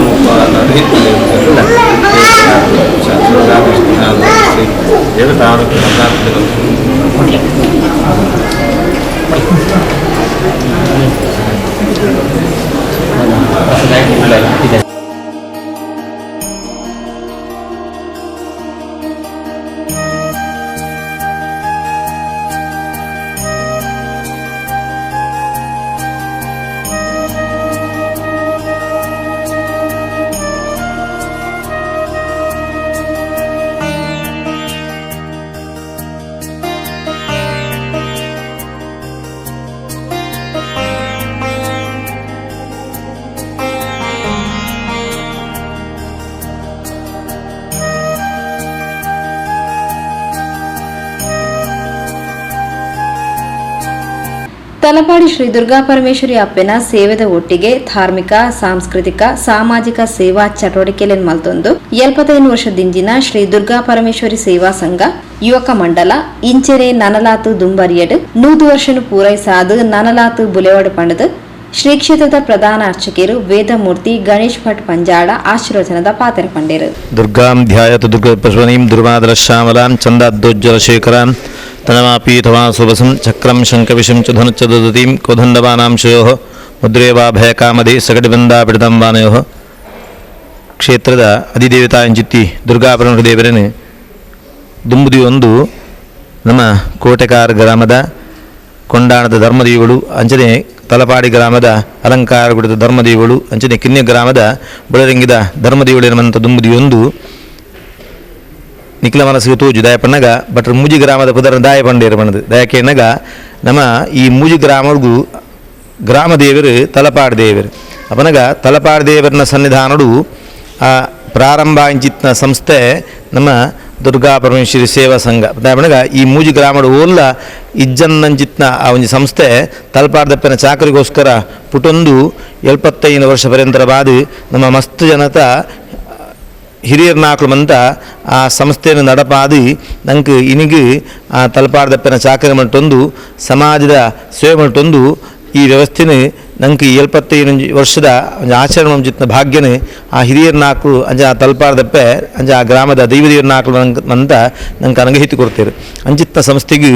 ತಲಪಾಡಿ ಶ್ರೀ ದುರ್ಗಾ ಪರಮೇಶ್ವರಿ ಅಪ್ಪನ ಸೇವೆದ ಒಟ್ಟಿಗೆ ಧಾರ್ಮಿಕ, ಸಾಂಸ್ಕೃತಿಕ, ಸಾಮಾಜಿಕ ಸೇವಾ ಚಟುವಟಿಕೆಯನ್ನು ಮಲ್ತೊಂದು 75 ವರ್ಷದಿಂಜಿನ ಶ್ರೀ ದುರ್ಗಾ ಪರಮೇಶ್ವರಿ ಸೇವಾ ಸಂಘ ಯುವಕ ಮಂಡಲ ಇಂಚೆರೆ ನನಲಾತು ದುಂಬರಿಯಡ್ 100 ವರ್ಷನು ಪೂರೈಸಾದು ನನಲಾತು ಬುಲೆವಾಡ ಪಣದು ಶ್ರೀ ಕ್ಷೇತ್ರದ ಪ್ರಧಾನ ಅರ್ಚಕರು ವೇದಮೂರ್ತಿ ಗಣೇಶ್ ಭಟ್ ಪಂಜಾಳ ಆಶೀರ್ವಚನದ ಪಾತ್ರ ಪಂಡೇರು. ದುರ್ಗಾಂ ಧ್ಯಾಯತು ದುರ್ಗಪಶ್ವನೀಂ ದುರ್ವಾದರ ಶ್ಯಾಮಲಾಂ ಚಂದಾದ್ದೋಜ್ವಲ ಶೇಖರಾಂ ತನಮಾಪೀಠವಾ ಸುಭಸಂ ಚಕ್ರಂ ಶಂಕವಿಷಂ ಚ ಧನುಚ್ಚ ದದತೀಂ ಕೋದಂಡವಾನಾಂಶಯೋ ಮುದ್ರೇವಾಭಯಕಾಮದೇ ಸಗಡಿಬಂದಾಪಿಡದಂಬಾನಯೋ. ಕ್ಷೇತ್ರದ ಅಧಿದೇವತಾ ಎಂಜಿತ್ತಿ ದುರ್ಗಾಪರಮೇಶ್ವರ ದೇವರನ್ನು ದುಂಬುದಿ ಒಂದು ನಮ್ಮ ಕೋಟೆಕಾರ ಗ್ರಾಮದ ಕೊಂಡಾಣದ ಧರ್ಮದೇವಳು ಅಂಚನೆ ತಲಪಾಡಿ ಗ್ರಾಮದ ಅಲಂಕಾರಗುಡದ ಧರ್ಮದೇವಳು ಅಂಚನೆ ಕಿನ್ಯ ಗ್ರಾಮದ ಬುಳರಂಗಿದ ಧರ್ಮದೇವಳು ಎನ್ನುವಂಥ ದುಂಬುದಿ ಒಂದು ನಿಖಿಲ ಮನಸ್ಸಿಗೆ ತೋಜು ದಯಪಣ್ಣಗ ಬಟ್ ಮೂಜಿ ಗ್ರಾಮದ ಪುದರ ದಾಯ ಪಂಡೇರು ಬಣ್ಣದು ದಯಕ್ಕೆ ಎನ್ನಗ ನಮ್ಮ ಈ ಮೂಜಿ ಗ್ರಾಮಗೂ ಗ್ರಾಮ ದೇವರು ತಲಪಾಡಿ ದೇವರು ಅಪನಗ ತಲಪಾಡಿ ದೇವರನ ಸನ್ನಿಧಾನಡು ಆ ಪ್ರಾರಂಭ ಇಂಚಿತ್ನ ಸಂಸ್ಥೆ ನಮ್ಮ ದುರ್ಗಾ ಪರಮೇಶ್ವರಿ ಸೇವಾ ಸಂಘ ದಯಪಣ್ಣಗ ಈ ಮೂಜಿ ಗ್ರಾಮಡು ಓಲ್ಲ ಇಜ್ಜನ್ನಂಚಿತ್ನ ಆ ಒಂದು ಸಂಸ್ಥೆ ತಲಪಾಡ್ದಪ್ಪನ ಚಾಕರಿಗೋಸ್ಕರ ಪುಟೊಂದು 75 ವರ್ಷ ಪರ್ಯಂತರ ಬಾದು ನಮ್ಮ ಮಸ್ತ್ ಜನತ ಹಿರಿಯರ ನಾಲ್ಕು ಮಂತ ಆ ಸಂಸ್ಥೆಯನ್ನು ನಡಪಾದಿ ನಂಗೆ ಇನಿಗೆ ಆ ತಲಪಾಡ್ದಪ್ಪನ ಚಾಕರಿ ಮಟ್ಟೊಂದು ಸಮಾಜದ ಸೇವೆ ಮಟ್ಟೊಂದು ಈ ವ್ಯವಸ್ಥೆನ ನಂಗೆ 75 ವರ್ಷದ ಆಚರಣೆ ಮಂಚಿತ್ನ ಭಾಗ್ಯನ ಆ ಹಿರಿಯರ ನಾಲ್ಕು ಅಂಜ ಆ ತಲಪಾಡ್ದಪ್ಪೆ ಅಂಜ ಆ ಗ್ರಾಮದ ದೈವದೇವರ ನಾಲ್ಕು ಮಂತ ನಂಗೆ ಅನಗಹಿತಿ ಕೊಡ್ತೀರಿ ಅಂಚಿತ್ನ ಸಂಸ್ಥೆಗೆ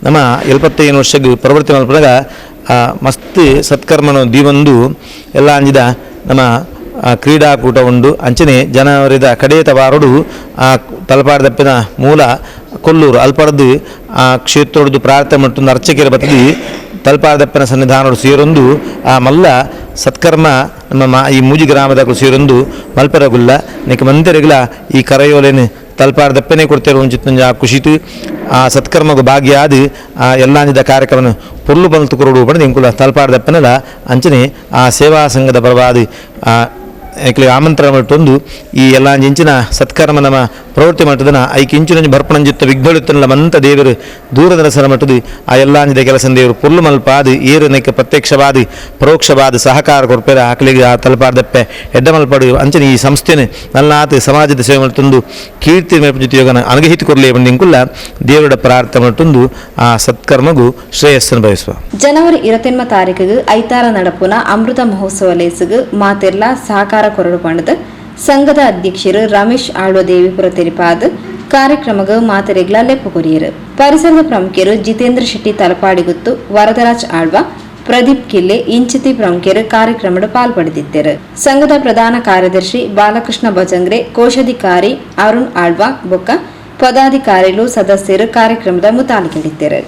ನಮ್ಮ 75 ವರ್ಷಕ್ಕೆ ಪ್ರವೃತ್ತಿ ಮಲ್ಪನಾಗ ಮಸ್ತ್ ಸತ್ಕರ್ಮನ ದೀವಂದು ಎಲ್ಲ ಅಂಜಿದ ನಮ್ಮ ಕ್ರೀಡಾಕೂಟ ಉಂಡು ಅಂಚನೆ ಜನವರಿದ ಕಡೆಯತ ವಾರಡು ಆ ತಲಪಾಡ್ದಪ್ಪಿನ ಮೂಲ ಕೊಲ್ಲೂರು ಅಲ್ಪಡ್ದು ಆ ಕ್ಷೇತ್ರದ್ದು ಪ್ರಾರ್ಥನೆ ಮಟ್ಟೊಂದು ಅರ್ಚಕರ ಬತ್ತದಿ ತಲಪಾದಪ್ಪನ ಸನ್ನಿಧಾನಗಳು ಸೇರೊಂದು ಆ ಮಲ್ಲ ಸತ್ಕರ್ಮ ನಮ್ಮ ಈ ಮೂಜಿ ಗ್ರಾಮದ ಸೇರೊಂದು ಮಲ್ಪೆರಗುಲ್ಲ ನೆಕ್ ಮಂದಿರಗಳ ಈ ಕರೆಯೋಲೇನು ತಲಪಾದಪ್ಪನೇ ಕೊಡ್ತೇವೆ ಒಂಚಿತ್ತಂಜ ಖುಷಿತು ಆ ಸತ್ಕರ್ಮಗೂ ಭಾಗಿಯಾದ ಆ ಎಲ್ಲಾಂಜಿದ ಕಾರ್ಯಕ್ರಮ ಪೊರ್ಲು ಬಂತು ಕೊರಡು ಪಡೆದು ಇಂಕುಲ ತಲಪಾದಪ್ಪನಲ್ಲ ಅಂಚನೆ ಆ ಸೇವಾ ಸಂಘದ ಪರವಾದ ಆಮಂತ್ರಣ ಮಟ್ಟೊಂದು ಈ ಎಲ್ಲ ಇಂಚಿನ ಸತ್ಕರ್ಮ ನಮ್ಮ ಪ್ರವೃತ್ತಿ ಮಟ್ಟದನ ಐಕೆ ಇಂಚಿನ ಬರ್ಪಣಂಜಿತ್ತ ವಿಘ್ನೊಳಿತನಲ್ಲ ಮಂತ ದೇವರು ದೂರದರಸರ ಮಟ್ಟದು ಆ ಎಲ್ಲಾಂಜಿದ ಕೆಲಸ ದೇವರು ಪೊರ್ಲು ಮಲ್ಪಾದ ಏರು ನೆಕ್ಕ ಪ್ರತ್ಯಕ್ಷವಾದ ಪರೋಕ್ಷವಾದ ಸಹಕಾರ ಕೊಡ್ಪೇರ ಆಕಲಿಗೆ ಆ ತಲಪಾದಪ್ಪೆ ಎಡ್ಡ ಮಲ್ಪಾಡು ಅಂಚನೆ ಈ ಸಂಸ್ಥೆನ ನಲ್ಲಾತ ಸಮಾಜದ ಸೇವೆ ಮಟ್ಟೊಂದು ಕೀರ್ತಿ ಜೊತೆಯೋಗನ ಅನುಗಹಿತ ಕೊರಲೇ ಬಂದಿಂಕುಲ್ಲ ದೇವರ ಪ್ರಾರ್ಥನೆ ಮಟ್ಟೊಂದು ಆ ಸತ್ಕರ್ಮಗೂ ಶ್ರೇಯಸ್ಸನ್ನು ಬಯಸುವ. ಜನವರಿ 28 ತಾರೀಕಿಗೆ ಐತಾರ ನಡಪುನ ಅಮೃತ ಮಹೋತ್ಸವ ಲೇಸಿಗೆ ಮಾತೆರ್ಲ ಸಹಕಾರ ಕೊರಡು ಪಂಡದ ಸಂಘದ ಅಧ್ಯಕ್ಷರು ರಮೇಶ್ ಆಳ್ವ ದೇವಿಪುರ ತೆರಿಪಾದ ಕಾರ್ಯಕ್ರಮಗ ಮಾತೆರೆಗ್ಲ ಲೆಪ್ಪು ಕೊರಿಯರು. ಪರಿಸರದ ಪ್ರಮುಖರು ಜಿತೇಂದ್ರ ಶೆಟ್ಟಿ ತಲಪಾಡಿಗುತ್ತು, ವರದರಾಜ್ ಆಳ್ವ, ಪ್ರದೀಪ್ ಕಿಲ್ಲೆ ಇಂಚಿತಿ ಪ್ರಮುಖರು ಕಾರ್ಯಕ್ರಮದ ಪಾಲ್ಪಡೆದಿದ್ದರು. ಸಂಘದ ಪ್ರಧಾನ ಕಾರ್ಯದರ್ಶಿ ಬಾಲಕೃಷ್ಣ ಭಜಂಗ್ರೆ, ಕೋಶಾಧಿಕಾರಿ ಅರುಣ್ ಆಳ್ವ ಬೊಕ್ಕ ಪದಾಧಿಕಾರಿಗಳು ಸದಸ್ಯರು ಕಾರ್ಯಕ್ರಮದ ಮುತಾಲಿಕೆಳಿದ್ದರು.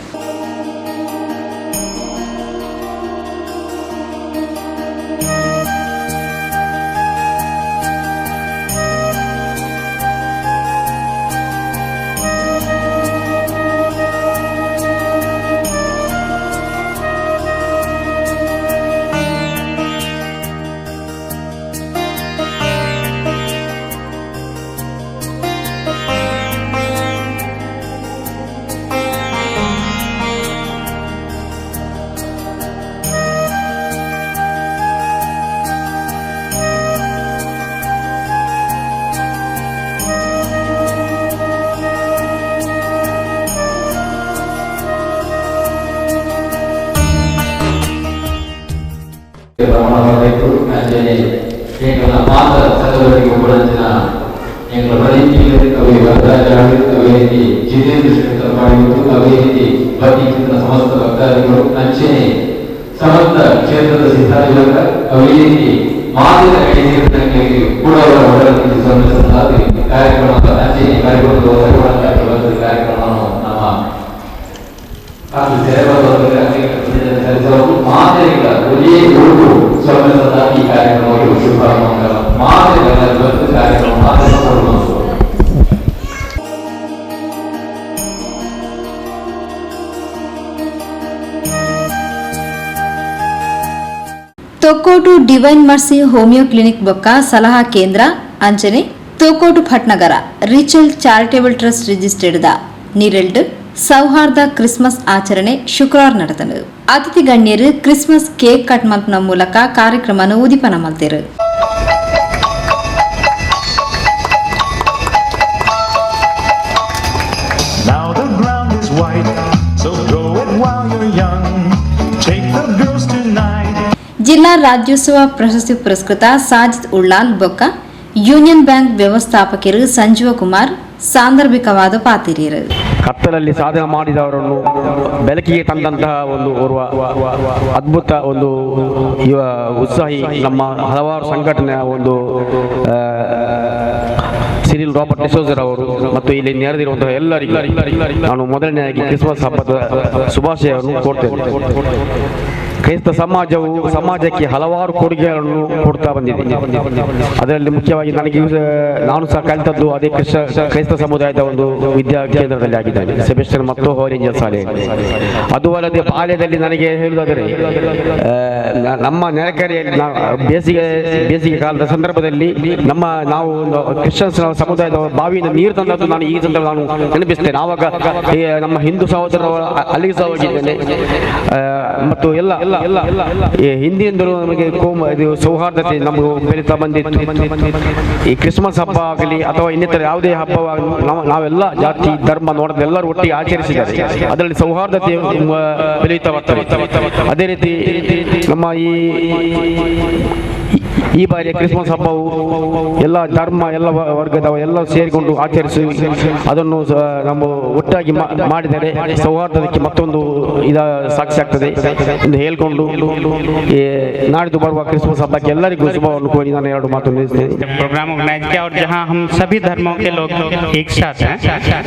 ಸಮಸ್ತ ಭಕ್ತಾದಿಗಳು ಅಂಚನೆ ಸಮಸ್ತ ಕ್ಷೇತ್ರದ ಸಿದ್ಧಾಂತ ಅವಿನೀತಿ ಮಾತಿನ ಕಡೆ ಕೂಡ ಕಾರ್ಯಕ್ರಮದ ಅಂಚನೆ ಕಾರ್ಯಕ್ರಮದ ಕಾರ್ಯಕ್ರಮವನ್ನು ನಮ್ಮ ಮಾದರಿಗಳ ಒಳ್ಳೆಯ ಉಡುಪು ಸ್ವಾಗತದ ಈ ಕಾರ್ಯಕ್ರಮಗಳು ಶುಭ ಮಂಗಲ ಮಾದರಿಗಳ ಕಾರ್ಯಕ್ರಮ ಮಾತನಾಡುವುದು. Thokkottu divine mercy homeo clinic ಬೊಕ್ಕ ಸಲಹಾ ಕೇಂದ್ರ ಅಂಚನೆ Thokkottu Bhatnagar ರಿಚಲ್ charitable trust registered ನಿರೆಲ್ಡ್ ಸೌಹಾರ್ದ ಕ್ರಿಸ್ಮಸ್ ಆಚರಣೆ ಶುಕ್ರವಾರ ನಡೆದನು. ಅತಿಥಿ ಗಣ್ಯರು ಕ್ರಿಸ್ಮಸ್ ಕೇಕ್ ಕಟ್ ಮಲ್ಪನ ಮೂಲಕ ಕಾರ್ಯಕ್ರಮವನ್ನು ಉದಿಪನ ಮಲ್ತಿರು. ಜಿಲ್ಲಾ ರಾಜ್ಯೋತ್ಸವ ಪ್ರಶಸ್ತಿ ಪುರಸ್ಕೃತ ಸಾಜಿದ್ ಉಳ್ಳಾಲ್ ಬೊಕ್ಕ ಯೂನಿಯನ್ ಬ್ಯಾಂಕ್ ವ್ಯವಸ್ಥಾಪಕರು ಸಂಜೀವ ಕುಮಾರ್ ಸಾಂದರ್ಭಿಕವಾದ ಪಾತಿರಿಯರು. ಕತ್ತಲಲ್ಲಿ ಸಾಧನೆ ಮಾಡಿದವರನ್ನು ಬೆಳಕಿಗೆ ತಂದಂತಹ ಒಂದು ಅದ್ಭುತ ಒಂದು ಉತ್ಸಾಹಿ ನಮ್ಮ ಹಲವಾರು ಸಂಘಟನೆಯ ಒಂದು ಸಿರಿಲ್ ರಾಬರ್ಟ್ ಡಿಸೋಜರ್ ಅವರು ಮತ್ತು ಇಲ್ಲಿ ನೆರೆದಿರುವಂತಹ ಎಲ್ಲರಿಗೂ ನಾನು ಮೊದಲನೆಯಾಗಿ ಕ್ರಿಸ್ಮಸ್ ಹಬ್ಬದ ಶುಭಾಶಯವನ್ನು ಕೊಡ್ತೇನೆ. ಕ್ರೈಸ್ತ ಸಮಾಜಕ್ಕೆ ಹಲವಾರು ಕೊಡುಗೆಗಳನ್ನು ಕೊಡ್ತಾ ಬಂದಿದೆ. ಅದರಲ್ಲಿ ಮುಖ್ಯವಾಗಿ ನಾನು ಸಹ ಕಲಿತದ್ದು ಅದೇ ಕ್ರೈಸ್ತ ಸಮುದಾಯದ ಒಂದು ವಿದ್ಯಾ ಕೇಂದ್ರದಲ್ಲಿ ಆಗಿದ್ದೇನೆ, ಸೆಬೆಸ್ಟಿಯನ್ ಮತ್ತು ಹೋರೇಂಜಲ್ ಶಾಲೆ. ಅದು ಅಲ್ಲದೆ ಬಾಲ್ಯದಲ್ಲಿ ನನಗೆ ಹೇಳುವುದಾದರೆ ನಮ್ಮ ನೆರೆಕರೆಯಲ್ಲಿ ಬೇಸಿಗೆ ಕಾಲದ ಸಂದರ್ಭದಲ್ಲಿ ನಾವು ಕ್ರಿಶ್ಚಿಯನ್ಸ್ ಸಮುದಾಯದ ಬಾವಿಯಿಂದ ನೀರು ತಂದದ್ದು ನಾನು ಈ ಸಂದರ್ಭ ನಾನು ನೆನಪಿಸ್ತೇನೆ. ಆವಾಗ ನಮ್ಮ ಹಿಂದೂ ಸಹೋದರರು ಅಲ್ಲಿಗೆ ಸಹ ಹೋಗಿದ್ದೇನೆ. ಮತ್ತು ಎಲ್ಲ ಹಿಂದಿನಿಂದಲೂ ನಮಗೆ ಇದು ಸೌಹಾರ್ದತೆ ನಮಗೆ ಬೆಳೀತಾ ಬಂದಿತ್ತು. ಈ ಕ್ರಿಸ್ಮಸ್ ಹಬ್ಬ ಆಗಲಿ ಅಥವಾ ಇನ್ನಿತರ ಯಾವುದೇ ಹಬ್ಬವಾಗಲಿ ನಾವೆಲ್ಲ ಜಾತಿ ಧರ್ಮ ನೋಡೋದು ಎಲ್ಲರೂ ಒಟ್ಟಿಗೆ ಆಚರಿಸಿದ್ದಾರೆ. ಅದರಲ್ಲಿ ಸೌಹಾರ್ದತೆ ಬೆಳೆಯುತ್ತಾ ಬರ್ತದೆ. ಅದೇ ರೀತಿ ನಮ್ಮ ಈ ಬಾರಿಯ ಕ್ರಿಸ್ಮಸ್ ಹಬ್ಬವು ಎಲ್ಲ ಧರ್ಮ ಎಲ್ಲ ವರ್ಗದವ ಎಲ್ಲ ಸೇರಿಕೊಂಡು ಆಚರಿಸಿ ಅದನ್ನು ನಾವು ಒಟ್ಟಾಗಿ ಮಾಡಿದರೆ ಸೌಹಾರ್ದಕ್ಕೆ ಮತ್ತೊಂದು ಸಾಕ್ಷಿ ಆಗ್ತದೆ ಎಂದು ಹೇಳ್ಕೊಂಡು ನಾಡಿದ್ದು ಬರುವ ಕ್ರಿಸ್ಮಸ್ ಹಬ್ಬಕ್ಕೆ ಎಲ್ಲರಿಗೂ ಶುಭವನ್ನು ಕೋರಿ ನಾನು ಎರಡು ಮಾತು ನಿಲ್ಲಿಸ್ತೇನೆ. प्रोग्राम ऑर्गेनाइज किया और जहां हम सभी धर्मों के लोग एक साथ हैं,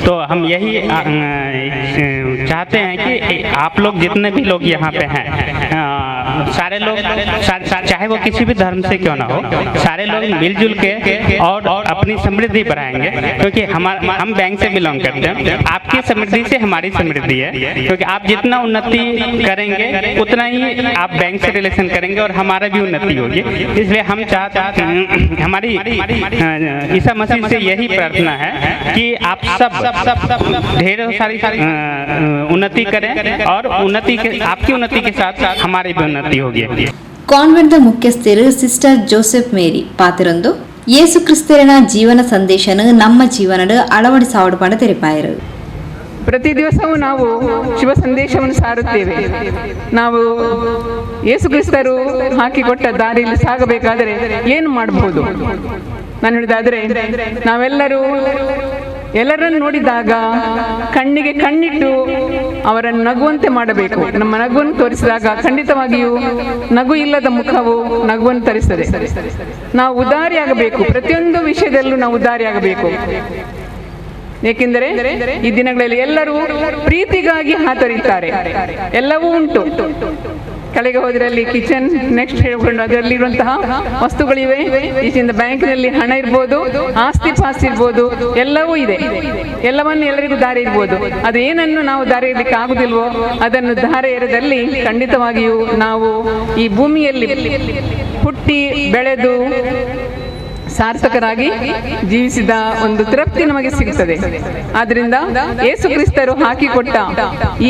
तो हम यही चाहते हैं कि आप लोग जितने भी लोग यहाँ पे हैं, सारे लोग चाहे वो किसी भी धर्म से क्यों ना हो, सारे लोग मिलजुल के और अपनी समृद्धि बढ़ाएंगे, क्योंकि हम बैंक से बिलोंग करते हैं. आपकी समृद्धि से हमारी समृद्धि है, क्योंकि आप जितना उन्नति करेंगे उतना ही आप बैंक से रिलेशन करेंगे और हमारा भी उन्नति होगी. इसलिए हम चाहते हैं, हमारी ईसा मसीह से यही प्रार्थना है कि आप सब ढेरों सारी उन्नति करें और आपकी उन्नति के साथ साथ हमारी भी उन्नति होगी. ಕಾನ್ವೆಂಟ್ದ ಮುಖ್ಯಸ್ಥರು ಸಿಸ್ಟರ್ ಜೋಸೆಫ್ ಮೇರಿ ಪಾತಿರೊಂದು ಯೇಸು ಕ್ರಿಸ್ತರಿನ ಜೀವನ ಸಂದೇಶನ ನಮ್ಮ ಜೀವನದ ಅಳವಡಿಸಾವಡು ಪಂಡ ತೆರಿಪಾಯರು. ಪ್ರತಿ ದಿವಸವೂ ನಾವು ಶಿವ ಸಂದೇಶವನ್ನು ಸಾರುತ್ತೇವೆ. ನಾವು ಯೇಸು ಕ್ರಿಸ್ತರು ಹಾಕಿಕೊಟ್ಟ ದಾರಿಯಲ್ಲಿ ಸಾಗಬೇಕಾದರೆ ಏನು ಮಾಡಬಹುದು? ನಾನು ಹೇಳಿದಾದರೆ ಎಲ್ಲರನ್ನು ನೋಡಿದಾಗ ಕಣ್ಣಿಗೆ ಕಣ್ಣಿಟ್ಟು ಅವರನ್ನು ನಗುವಂತೆ ಮಾಡಬೇಕು. ನಮ್ಮ ನಗುವನ್ನು ತೋರಿಸಿದಾಗ ಖಂಡಿತವಾಗಿಯೂ ನಗು ಇಲ್ಲದ ಮುಖವು ನಗುವನ್ನು ತರಿಸ್ತದೆ. ನಾವು ಉದಾರಿಯಾಗಬೇಕು, ಪ್ರತಿಯೊಂದು ವಿಷಯದಲ್ಲೂ ನಾವು ಉದಾರಿಯಾಗಬೇಕು. ಏಕೆಂದರೆ ಈ ದಿನಗಳಲ್ಲಿ ಎಲ್ಲರೂ ಪ್ರೀತಿಗಾಗಿ ಹಾತೊರೀತಾರೆ. ಎಲ್ಲವೂ ಉಂಟು. ಕೆಳಗೆ ಹೋದ್ರೆ ಅಲ್ಲಿ ಕಿಚನ್, ನೆಕ್ಸ್ಟ್ ಹೇಳ್ಕೊಂಡು ಅದರಲ್ಲಿರುವಂತಹ ವಸ್ತುಗಳಿವೆ. ಈಚಿಂದ ಬ್ಯಾಂಕಿನಲ್ಲಿ ಹಣ ಇರ್ಬೋದು, ಆಸ್ತಿ ಪಾಸ್ತಿ ಇರ್ಬೋದು, ಎಲ್ಲವೂ ಇದೆ. ಎಲ್ಲವನ್ನು ಎಲ್ಲರಿಗೂ ದಾರಿ ಇರ್ಬೋದು. ಅದು ಏನನ್ನು ನಾವು ದಾರಿ ಇರಲಿಕ್ಕೆ ಆಗುದಿಲ್ವೋ ಅದನ್ನು ದಾರಿ ಎರೆದಲ್ಲಿ ಖಂಡಿತವಾಗಿಯೂ ನಾವು ಈ ಭೂಮಿಯಲ್ಲಿ ಹುಟ್ಟಿ ಬೆಳೆದು ಸಾರ್ಥಕರಾಗಿ ಜೀವಿಸಿದ ಒಂದು ತೃಪ್ತಿ ನಮಗೆ ಸಿಗುತ್ತದೆ. ಆದ್ರಿಂದ ಯೇಸು ಕ್ರಿಸ್ತರು ಹಾಕಿಕೊಟ್ಟ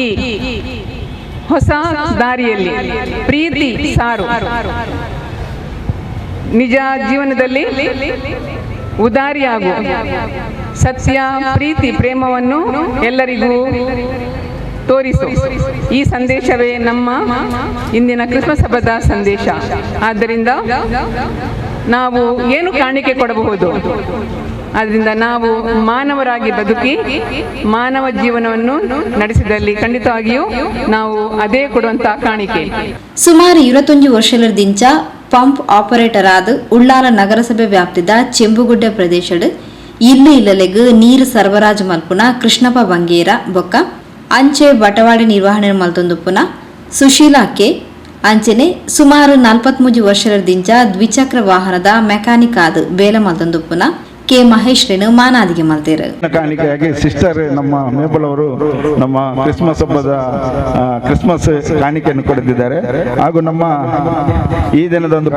ಈ ಹೊಸ ದಾರಿಯಲ್ಲಿ ಪ್ರೀತಿ ಸಾರು, ನಿಜ ಜೀವನದಲ್ಲಿ ಉದಾರಿಯಾಗು, ಸತ್ಯ, ಪ್ರೀತಿ, ಪ್ರೇಮವನ್ನು ಎಲ್ಲರಿಗೂ ತೋರಿಸು. ಈ ಸಂದೇಶವೇ ನಮ್ಮ ಇಂದಿನ ಕ್ರಿಸ್ಮಸ್ ಹಬ್ಬದ ಸಂದೇಶ. ಆದ್ದರಿಂದ ನಾವು ಏನು ಕಾಣಿಕೆ ಕೊಡಬಹುದು? ಆದ್ದರಿಂದ ನಾವು ಮಾನವರಾಗಿ ಬದುಕಿ ಮಾನವ ಜೀವನವನ್ನು ನಡೆಸಿದಲ್ಲಿ ಖಂಡಿತವಾಗಿಯೂ ನಾವು ಅದೇ ಕೊಡುವಂತಹ ಕಾಣಿಕೆ. ಸುಮಾರು 21 ವರ್ಷದಿಂದ ಪಂಪ್ ಆಪರೇಟರ್ ಆದ ಉಳ್ಳಾಲ ನಗರಸಭೆ ವ್ಯಾಪ್ತಿದ ಚೆಂಬುಗುಡ್ಡೆ ಪ್ರದೇಶದ ಇಲ್ಲಲೆಗ್ ನೀರು ಸರಬರಾಜು ಮಲ್ಪುನ ಕೃಷ್ಣಪ್ಪ ಬಂಗೇರ ಬೊಕ್ಕ ಅಂಚೆ ಬಟವಾಡೆ ನಿರ್ವಹಣೆ ಮಲ್ತೊಂದುಪ್ಪುನ ಸುಶೀಲಾ ಕೆ ಅಂಚೆನೆ ಸುಮಾರು 43 ವರ್ಷದಿಂದ ದ್ವಿಚಕ್ರ ವಾಹನದ ಮೆಕ್ಯಾನಿಕ್ ಆದ ಬೇಲ ಮಲ್ತೊಂದುಪ್ಪುನ ಕೆ ಮಹೇಶ್ ರೇನು ಮಾನಾದಿಗೆ ಮಲ್ತೇರು. ಕಾಣಿಕೆಯಾಗಿ ಸಿಸ್ಟರ್ ನಮ್ಮ ಮೇಬಲ್ ಅವರು ನಮ್ಮ ಕ್ರಿಸ್ಮಸ್ ಹಬ್ಬದ ಕ್ರಿಸ್ಮಸ್ ಕಾಣಿಕೆಯನ್ನು ಕೊಡುತ್ತಿದ್ದಾರೆ. ಹಾಗೂ ನಮ್ಮ ಈ ದಿನದೊಂದು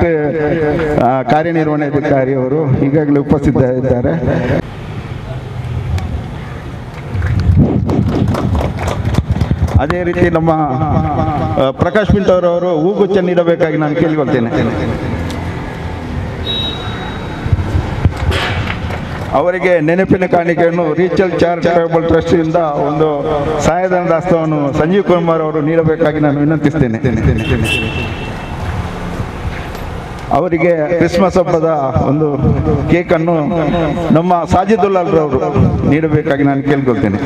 ಕಾರ್ಯನಿರ್ವಹಣಾಧಿಕಾರಿ ಅವರು ಈಗಾಗಲೇ ಉಪಸ್ಥಿತರಿದ್ದಾರೆ. ಅದೇ ರೀತಿ ನಮ್ಮ ಪ್ರಕಾಶ್ ಪಿಂಟೂರ್ ಅವರು ಹೂಗುಚ್ಚ ನೀಡಬೇಕಾಗಿ ನಾನು ಕೇಳಿಕೊಳ್ತೇನೆ. ಅವರಿಗೆ ನೆನಪಿನ ಕಾಣಿಕೆಯನ್ನು ರೀಚಲ್ ಚಾರಿಟಬಲ್ ಟ್ರಸ್ಟ್ ಇಂದ ಒಂದು ಸಹಾಯಧನದ ಹಸ್ತವನ್ನು ಸಂಜೀವ್ ಕುಮಾರ್ ಅವರು ನೀಡಬೇಕಾಗಿ ನಾನು ವಿನಂತಿಸ್ತೇನೆ. ಅವರಿಗೆ ಕ್ರಿಸ್ಮಸ್ ಹಬ್ಬದ ಒಂದು ಕೇಕ್ ಅನ್ನು ನಮ್ಮ ಸಾಜಿದುಲ್ಲಾಲ್ ರವರು ನೀಡಬೇಕಾಗಿ ನಾನು ಕೇಳ್ಕೊಳ್ತೇನೆ.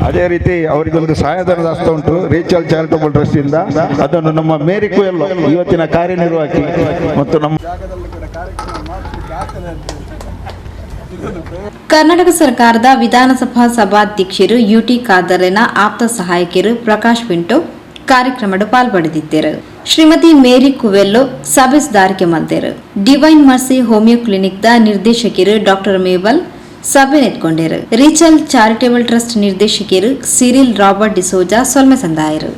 ಅದೇ ರೀತಿ ಅವರಿಗೊಂದು ಸಹಾಯಧನದ ಹಸ್ತ ಉಂಟು ರೀಚಲ್ ಚಾರಿಟಬಲ್ ಟ್ರಸ್ಟ್ ಇಂದ. ಅದನ್ನು ನಮ್ಮ ಮೇರಿ ಕುಯಲ್ ಇವತ್ತಿನ ಕಾರ್ಯನಿರ್ವಾಹಕಿ ಮತ್ತು ನಮ್ಮ ಕರ್ನಾಟಕ ಸರ್ಕಾರದ ವಿಧಾನಸಭಾ ಸಭಾಧ್ಯಕ್ಷರು ಯುಟಿ ಖಾದರ್ನ ಆಪ್ತ ಸಹಾಯಕರು ಪ್ರಕಾಶ್ ಪಿಂಟೋ ಕಾರ್ಯಕ್ರಮದ ಪಾಲ್ಪಡೆದಿದ್ದರು. ಶ್ರೀಮತಿ ಮೇರಿ ಕುವೆಲ್ಲೋ ಸಭೆದಾರಿಕೆ ಮಲ್ತೇರು. ಡಿವೈನ್ ಮರ್ಸಿ ಹೋಮಿಯೋ ಕ್ಲಿನಿಕ್ ದ ನಿರ್ದೇಶಕರು ಡಾಕ್ಟರ್ ಮೇಬಲ್ ಸಭೆ ನೆತ್ಕೊಂಡರು. ರೀಚಲ್ ಚಾರಿಟೇಬಲ್ ಟ್ರಸ್ಟ್ ನಿರ್ದೇಶಕರು ಸಿರಿಲ್ ರಾಬರ್ಟ್ ಡಿಸೋಜಾ ಸೊಲ್ಮೆ ಸಂದಾಯರು.